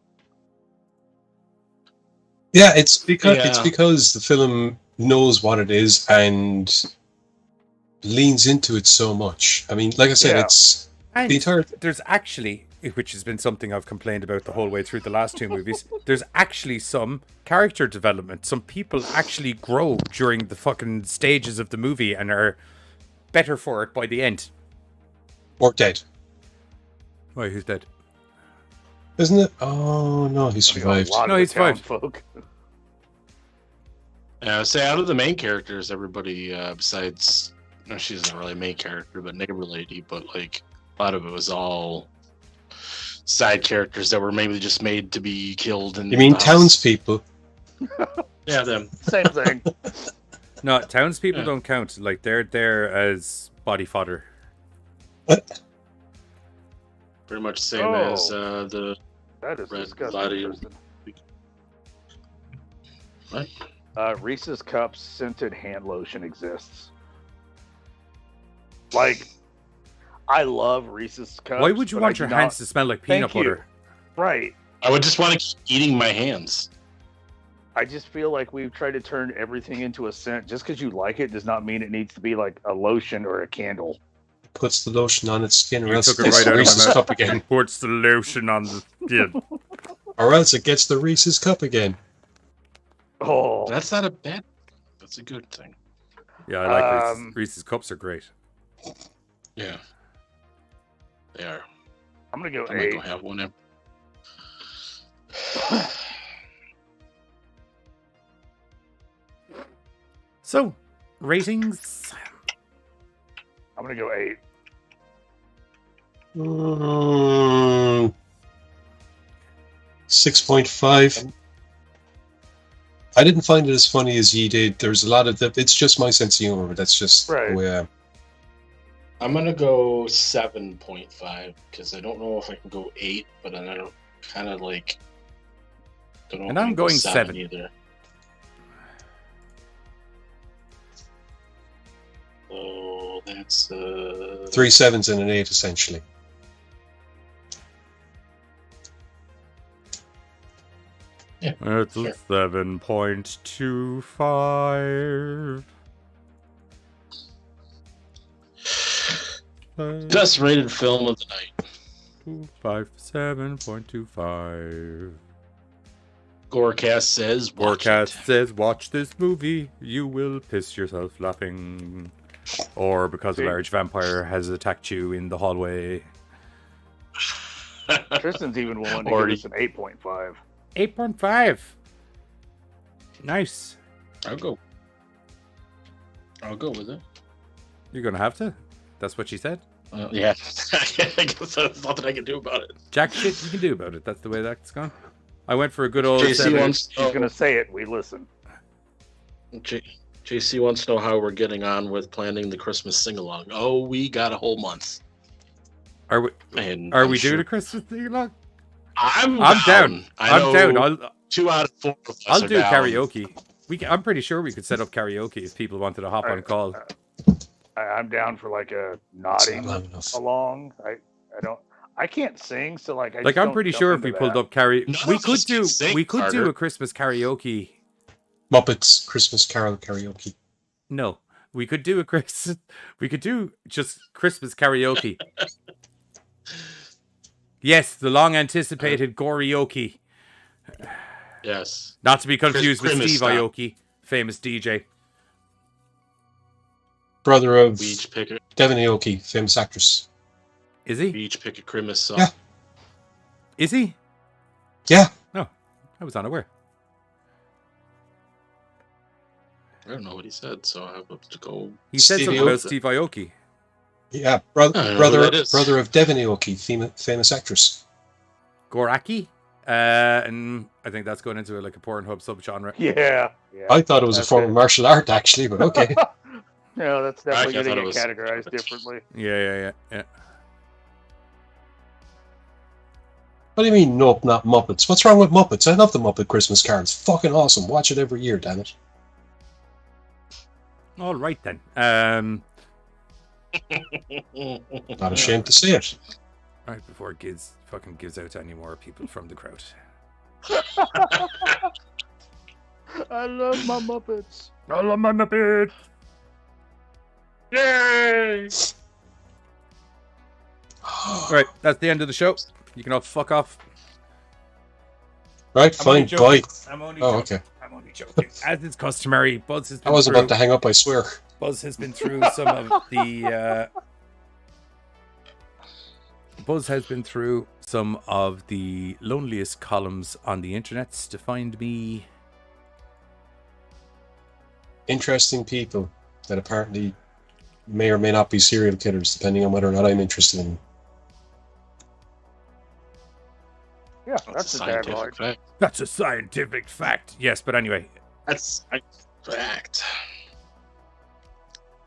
Yeah, it's because the film knows what it is and leans into it so much. I mean, like I said, it's and the entire. There's actually, which has been something I've complained about the whole way through the last two movies. There's actually some character development. Some people actually grow during the fucking stages of the movie and are better for it by the end. Or dead. Why, who's dead? Isn't it? Oh, no, he survived. No, he survived. Say, out of the main characters, everybody besides... No, she isn't really a main character, but neighbor lady, but like a lot of it was all side characters that were maybe just made to be killed. You mean townspeople? Yeah, them. Same thing. No, townspeople don't count. Like, they're there as body fodder. What? Pretty much the same as the that is red disgusting. body. What? Reese's Cups scented hand lotion exists. Like, I love Reese's Cups. Why would you but want I your do hands not- to smell like Thank peanut you. butter? Right. I would just want to keep eating my hands. I just feel like we've tried to turn everything into a scent. Just because you like it does not mean it needs to be like a lotion or a candle. Puts the lotion on its skin, or You else took it it gets right the out of Reese's my mouth. cup again. Puts the lotion on the skin. Or else it gets the Reese's cup again. Oh, That's not a bad. That's a good thing. Yeah, I like Reese's. Reese's Cups are great. Yeah, they are. I'm gonna go I might 8. go have one. In. So, ratings. I'm gonna go 8. 6.5. I didn't find it as funny as ye did. There's a lot of it's just my sense of humor, but that's just the way I am. I'm gonna go 7.5 because I don't know if I can go 8, but then I don't kind of like. Don't know And if I I'm can go going 7 either. So that's 3 7s and an 8 essentially. Yeah, it's sure. 7.25. Best rated film of the night. 7.25. Gorecast says, Gorecast says, watch this movie. You will piss yourself laughing. Or because a large vampire has attacked you in the hallway. Tristan's even willing to give us an 8.5. 8.5. Nice. I'll go with it. You're going to have to. That's what she said. Yeah. I guess there's nothing I can do about it. Jack shit you can do about it. That's the way that's gone. I went for a good old JC 7. wants He's going to say it. We listen. JC wants to know how we're getting on with planning the Christmas sing-along. Oh, we got a whole month. Are we doing a Christmas sing-along? I'm down. I'm down. 2 out of 4 of us I'll are do down. karaoke. I'm pretty sure we could set up karaoke if people wanted to hop on call. I'm down for like a nodding along. I can't sing, so like I just I'm don't pretty jump sure if into we pulled that. up karaoke, None we of could us can do sing, we could do Carter. a Christmas karaoke. Muppets Christmas Carol karaoke. No, we could do just Christmas karaoke. Yes, the long anticipated Goreoke. Yes. Not to be confused with Christmas Steve style. Aoki, famous DJ. Brother of Beach Picker. Devon Aoki, famous actress. Is he? Beach Picker Christmas song. Yeah. Is he? Yeah. No, I was unaware. I don't know what he said, so I have to go. He said Stevie something about Aoki. Steve Aoki. Yeah, I don't know who that is. brother of Devon Aoki, famous actress. Goraki? And I think that's going into a Pornhub subgenre. Yeah. I thought it was a That's form it. of martial art, actually, but okay. No, that's definitely I going thought to it get was- categorized differently. Yeah. What do you mean, nope, not Muppets? What's wrong with Muppets? I love the Muppet Christmas Carol. It's fucking awesome. Watch it every year, damn it. All right then. Not ashamed to say it. Right before it gives out to any more people from the crowd. I love my Muppets. I love my Muppets. Yay! Right, that's the end of the show. You can all fuck off. Right, fine, bye. I'm only Oh, joking. okay. I'm only joking. As is customary, Buzz has been I was through, about to hang up, I swear. Buzz has been through some of the Buzz has been through some of the loneliest columns on the internet to find me. Interesting people that apparently may or may not be serial killers, depending on whether or not I'm interested in them. Yeah, that's a damn right. fact. That's a scientific fact. Yes, but anyway, That's a fact.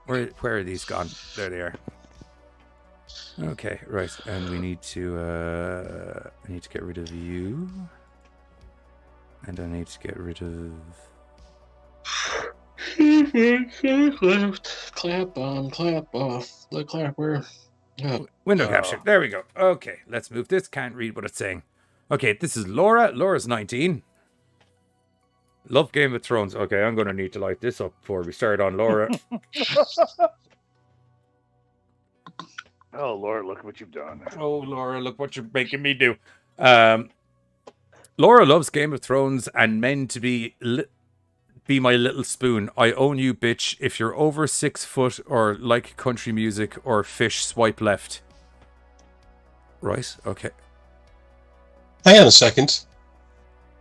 where are these gone? There they are. Okay, right, and we need to get rid of you, and I need to get rid of. Clap on, clap off. The clapper. Oh. Window capture. There we go. Okay, let's move this. Can't read what it's saying. Okay, this is Laura. Laura's 19. Love Game of Thrones. Okay, I'm going to need to light this up before we start on Laura. Oh, Lord, look what you've done. Oh, Laura, look what you're making me do. Laura loves Game of Thrones and men to be my little spoon. I own you, bitch. If you're over 6 foot or like country music or fish, swipe left. Right? Okay. Hang on a second.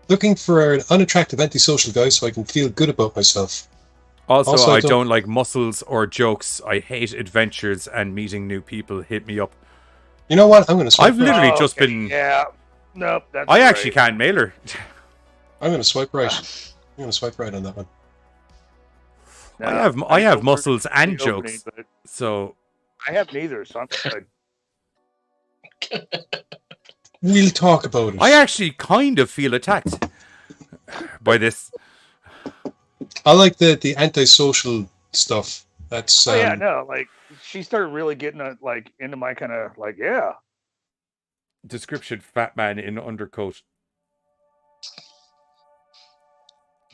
Looking for an unattractive antisocial guy so I can feel good about myself. Also, I don't like muscles or jokes. I hate adventures and meeting new people. Hit me up. You know what? I'm going to swipe I've literally right. just been... Yeah. Nope. That's I actually right. can't mail her. I'm going to swipe right. I'm going to swipe right on that one. No, I have go muscles for and the opening, jokes. but So I have neither, so I'm good. We'll talk about it. I actually kind of feel attacked by this. I like the antisocial stuff. That's Oh yeah, no, like she started really getting into my kind of yeah. Description: fat man in undercoat.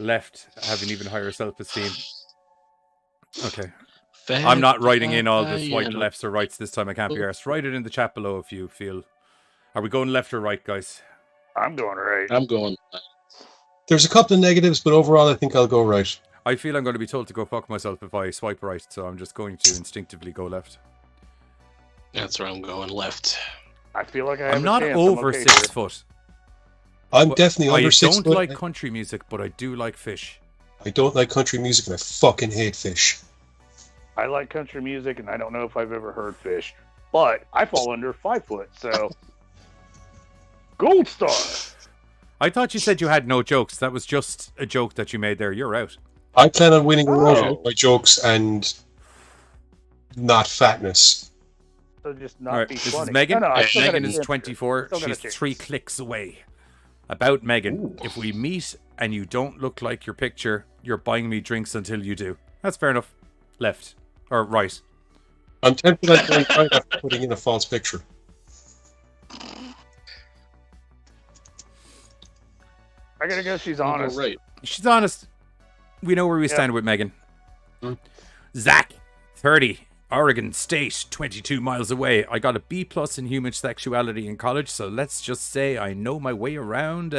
Left, having even higher self-esteem. Okay. I'm not writing in all the swipe lefts or rights this time. I can't be arsed. Write it in the chat below if you feel. Are we going left or right, guys? I'm going right. I'm going. There's a couple of negatives, but overall, I think I'll go right. I feel I'm going to be told to go fuck myself if I swipe right, so I'm just going to instinctively go left. That's where I'm going, left. I feel like I have I'm not over 6 foot. I'm definitely under 6 foot. I don't like country music, but I do like fish. I don't like country music, and I fucking hate fish. I like country music, and I don't know if I've ever heard fish, but I fall under 5 foot, so gold star. I thought you said you had no jokes. That was just a joke that you made there. You're out. I plan on winning around with my jokes and not fatness. So just not All right, be this funny. is Megan. No, I still Megan gotta is answer. 24. Still gotta She's check. 3 clicks away. About Megan. If we meet and you don't look like your picture, you're buying me drinks until you do. That's fair enough. Left. Or right. I'm tempted at going right after putting in a false picture. I gotta guess she's honest. Right. She's honest. We know where we stand with Megan. Zach, 30, Oregon State, 22 miles away. I got a B+ in human sexuality in college, so let's just say I know my way around.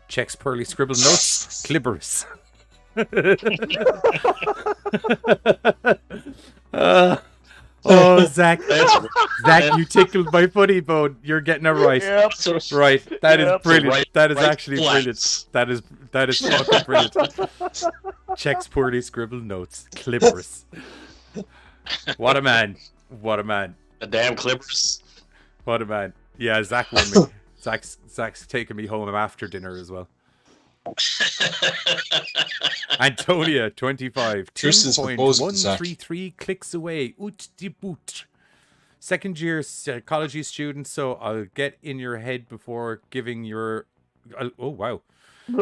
Checks pearly scribble notes. Clitoris. Oh, Zach. Zach, you tickled my funny bone. You're getting it right. Yep. Right. That is Yep. brilliant. Right- that is right actually flats. brilliant. That is fucking brilliant. Checks poorly scribbled notes. Clitoris. What a man. What a man. The damn Clippers. What a man. Yeah, Zach won me. Zach's taking me home after dinner as well. Antonia, 25. Tristan's proposing to Zach. 2.133 clicks away. Oot de boot. Second year psychology student, so I'll get in your head before giving your... Oh, wow.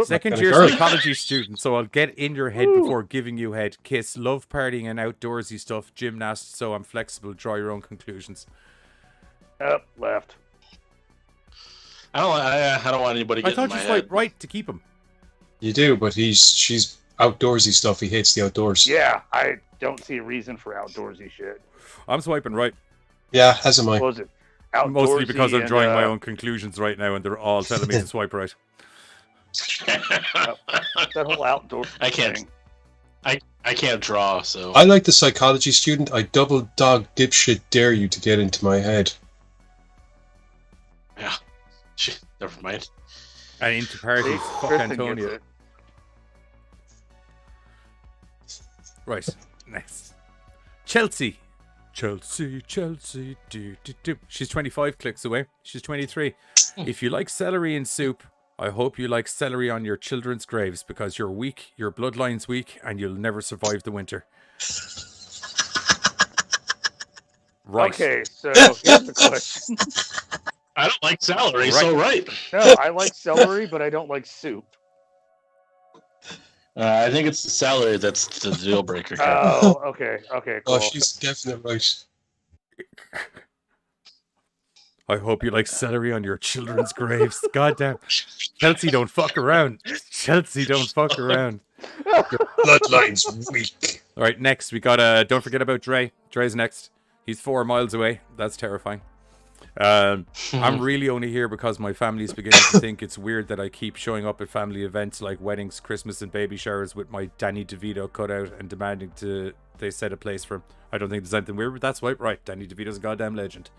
Second year psychology student, so I'll get in your head before giving you head. Kiss, love partying and outdoorsy stuff. Gymnast, so I'm flexible. Draw your own conclusions. Up, left. I don't want anybody I getting in thought my you head. swiped right to keep him. You do, but she's outdoorsy stuff. He hates the outdoors. Yeah, I don't see a reason for outdoorsy shit. I'm swiping right. Yeah, as am I. What was it? Mostly because I'm Outdoorsy drawing and, my own conclusions right now, and they're all telling me to swipe right. that whole outdoor I can't draw, so I like the psychology student. I double dog dipshit dare you to get into my head. yeah. Never mind. And into parties. Fuck Kristen gets Antonia. it. Right. Next. Chelsea. Chelsea. Do. She's 25 clicks away. She's 23. If you like celery in soup, I hope you like celery on your children's graves because you're weak, your bloodline's weak, and you'll never survive the winter. Right. Okay, so here's the question. I don't like celery, so right. No, I like celery, but I don't like soup. I think it's the celery that's the deal breaker. Oh, okay, cool. Oh, she's definitely right. I hope you like celery on your children's graves. Goddamn. Chelsea, don't fuck around. Chelsea, don't fuck around. Your bloodline's weak. All right, next we got don't forget about Dre. Dre's next. He's 4 miles away. That's terrifying. I'm really only here because my family's beginning to think it's weird that I keep showing up at family events like weddings, Christmas, and baby showers with my Danny DeVito cutout and demanding they set a place for him. I don't think there's anything weird, but that's right. Danny DeVito's a goddamn legend.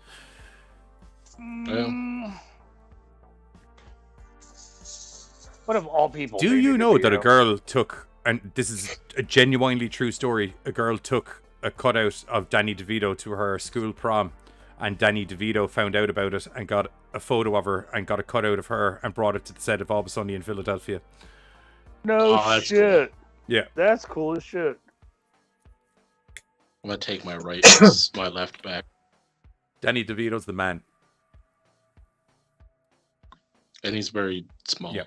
What of all people? Do you know that a girl took, and this is a genuinely true story, a girl took a cutout of Danny DeVito to her school prom and Danny DeVito found out about it and got a photo of her and got a cutout of her and brought it to the set of Always Sunny in Philadelphia. No shit. Cool. Yeah. That's cool as shit. I'm gonna take my right, my left back. Danny DeVito's the man. And he's very small. Yeah.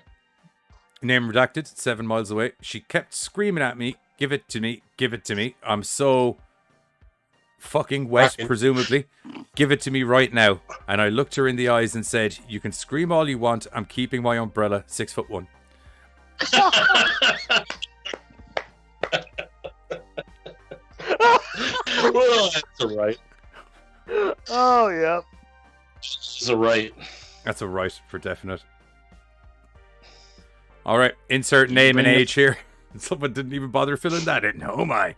Name redacted, 7 miles away. She kept screaming at me, give it to me, give it to me. I'm so fucking wet, presumably. Give it to me right now. And I looked her in the eyes and said, you can scream all you want. I'm keeping my umbrella, 6'1". Well, that's all right. Oh, yeah. That's all right. That's a right for definite. All right, insert name and age here. Someone didn't even bother filling that in. Oh my.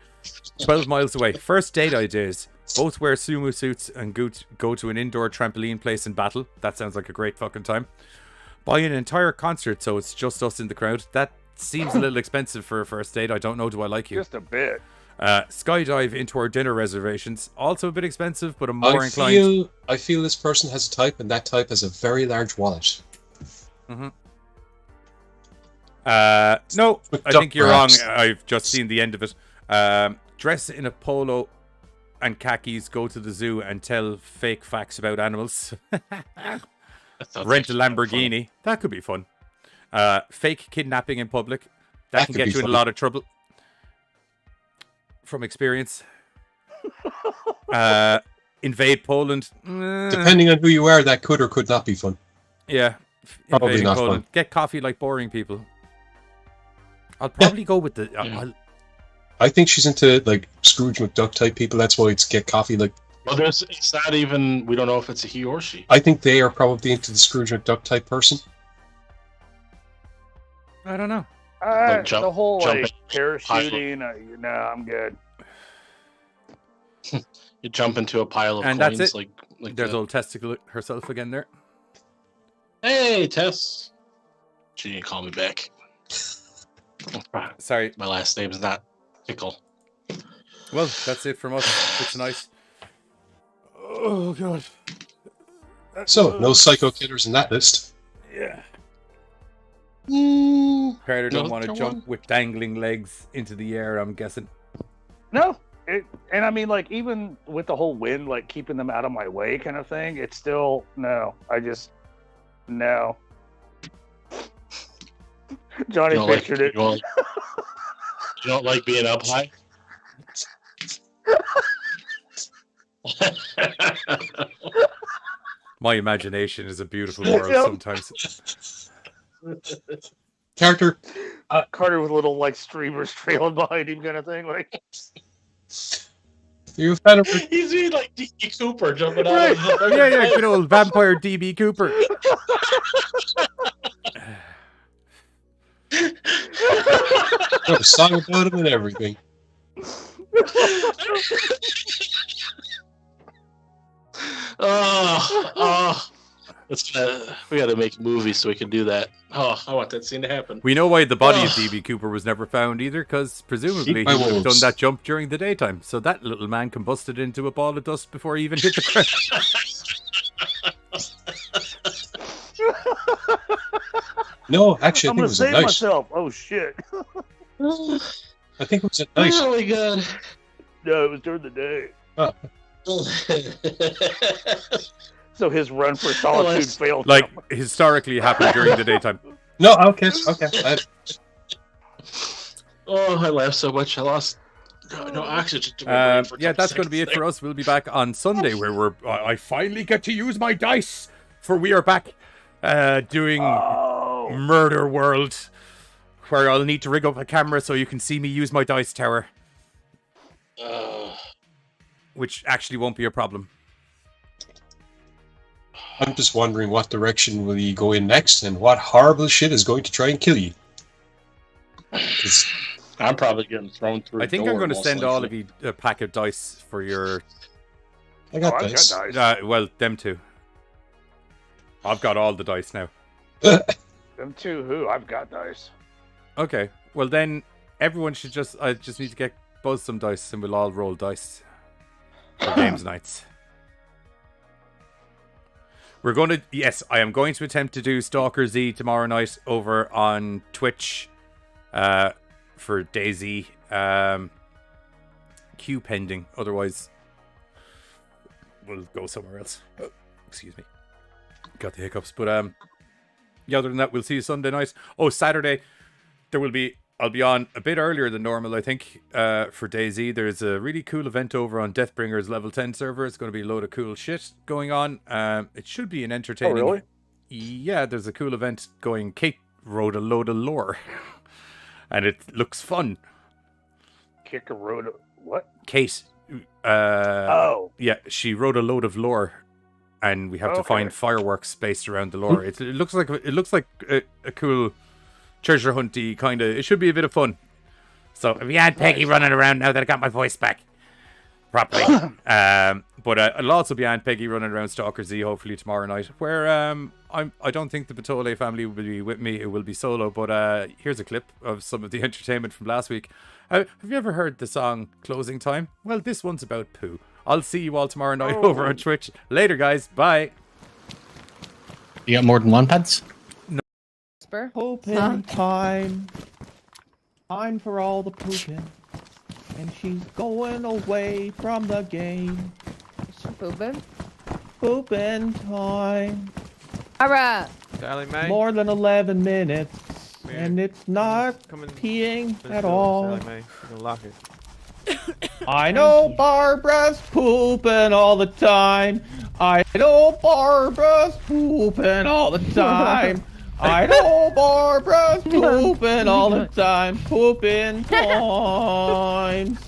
12 miles away. First date ideas. Both wear sumo suits and go to an indoor trampoline place and battle. That sounds like a great fucking time. Buy an entire concert so it's just us in the crowd. That seems a little expensive for a first date. I don't know. Do I like you? Just a bit. Skydive into our dinner reservations. Also a bit expensive, but I'm more inclined. I feel this person has a type, and that type has a very large wallet. Mm-hmm. No, I think you're wrong. I've just seen the end of it. Dress in a polo and khakis, go to the zoo and tell fake facts about animals. Rent a Lamborghini. That could be fun. Fake kidnapping in public. That can get you in a lot of trouble. From experience. Invade Poland. Depending on who you are, that could or could not be fun. Yeah. Probably not Poland. fun. Get coffee like boring people. I'll probably go with the... I think she's into like Scrooge McDuck type people. That's why it's get coffee like... Well, it's not even... We don't know if it's a he or she. I think they are probably into the Scrooge McDuck type person. I don't know. The whole like parachuting, no, I'm good. You jump into a pile of and coins. That's it. Like There's old Testicle herself again there. Hey, Tess. She didn't call me back. Sorry. My last name's not Tickle. Well, that's it from us. It's nice. Oh, God. So, no psycho killers in that list. Yeah. Carter don't want to jump with dangling legs into the air, I'm guessing. No. And I mean, like, even with the whole wind, like, keeping them out of my way kind of thing, it's still, no. No. Johnny pictured it. You don't like being up high? My imagination is a beautiful world sometimes. Carter with little like streamers trailing behind him, kind of thing. Like you've had a... He's being like DB Cooper jumping out. Right. Yeah, good old vampire DB Cooper. Got a song about him and everything. We got to make movies so we can do that. Oh, I want that scene to happen. We know why the body of DB Cooper was never found either, because presumably he would have done that jump during the daytime. So that little man combusted into a ball of dust before he even hit the ground. No, actually, I think it was at night. Myself. Oh shit! I think it was at night. Oh my god! No, it was during the day. Oh. So his run for solitude failed. Like historically happened during the daytime. No, okay. Oh, I laughed so much I lost no oxygen to my brain for yeah, that's going to be it for us. We'll be back on Sunday, where I finally get to use my dice, for we are back doing Murder World, where I'll need to rig up a camera so you can see me use my dice tower, which actually won't be a problem. I'm just wondering what direction will you go in next, and what horrible shit is going to try and kill you. I'm probably getting thrown through. I think I'm going to send all of you a pack of dice for your... I got dice. Well, them two. I've got all the dice now. Them two who? I've got dice. Okay. Well, then everyone should just... I just need to get Buzz some dice and we'll all roll dice for games nights. I am going to attempt to do Stalker Z tomorrow night over on Twitch for Daisy. Queue pending. Otherwise, we'll go somewhere else. Oh, excuse me. Got the hiccups. But other than that, we'll see you Sunday night. Oh, Saturday, I'll be on a bit earlier than normal, I think, for Daisy. There's a really cool event over on Deathbringer's level 10 server. It's going to be a load of cool shit going on. It should be an entertaining... Oh, really? Yeah, there's a cool event going. Kate wrote a load of lore. And it looks fun. Kick a road. What? Kate. Yeah, she wrote a load of lore. And we have to find fireworks spaced around the lore. It looks like a cool... treasure hunty kind of. It should be a bit of fun. So if you had Peggy running around now that I got my voice back properly, but I'll also be Aunt Peggy running around Stalker Z hopefully tomorrow night. Where I don't think the Batole family will be with me. It will be solo. But here's a clip of some of the entertainment from last week. Have you ever heard the song "Closing Time"? Well, this one's about poo. I'll see you all tomorrow night over on Twitch. Later, guys. Bye. You got more than one, Pads? Pooping time. Time for all the pooping. And she's going away from the game. Pooping? Pooping time. Alright. Sally Mae. More than 11 minutes. And it's not peeing at all. Sally Mae. You're gonna lock it. I know Barbara's pooping all the time. I know Barbara's pooping all the time. I know Barbara's pooping all the time. Pooping times.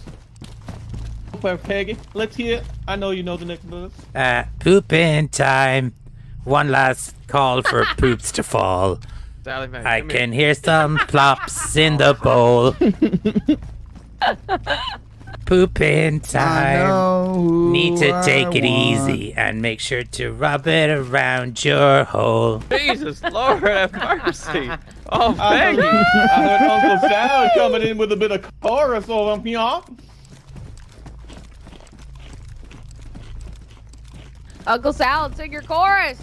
Peggy, let's hear it. I know you know the next verse. Pooping time. One last call for poops to fall. Sally Mae, I can hear some plops in the bowl. Pooping time. Need to take it easy and make sure to rub it around your hole. Jesus, Lord have mercy. Oh, Peggy. I heard Uncle Sal coming in with a bit of chorus over here. Uncle Sal, sing your chorus.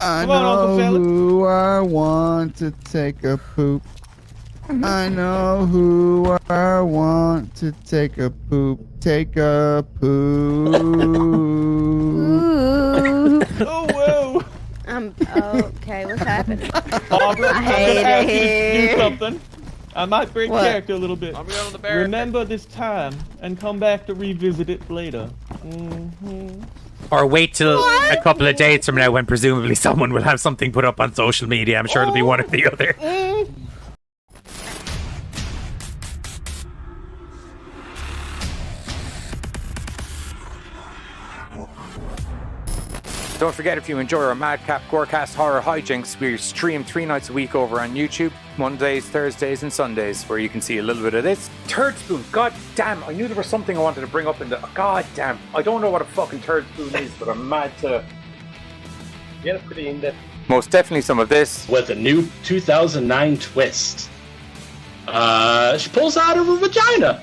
I Come on, Uncle know Sal. who I want to take a poop. I know who I want to take a poop. Take a poop. Oh, whoa. Okay, what's happening? Barbara, I I'm hate gonna ask you to it. do something. I might break What? character a little bit. I'll be on the barricade. Remember this time and come back to revisit it later. Or wait till a couple of days from now when presumably someone will have something put up on social media. I'm sure it'll be one or the other. Don't forget, if you enjoy our Madcap Gorecast horror hijinks, we stream 3 nights a week over on YouTube, Mondays, Thursdays, and Sundays, where you can see a little bit of this. Turd spoon, god damn, I knew there was something I wanted to bring up in the... God damn, I don't know what a fucking turd spoon is, but I'm mad to... Yeah, it's pretty in-depth. Most definitely some of this. With a new 2009 twist. She pulls out of her vagina.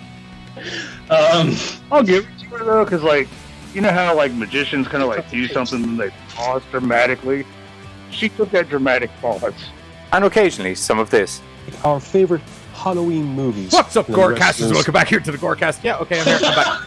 I'll give it to her though, because like, you know how like magicians kind of like do something and they pause dramatically? She took that dramatic pause. And occasionally some of this. Our favorite Halloween movies. What's up, And the rest Gorecasters? is- Welcome back here to the Gorecast. Yeah, okay, I'm here. I'm back.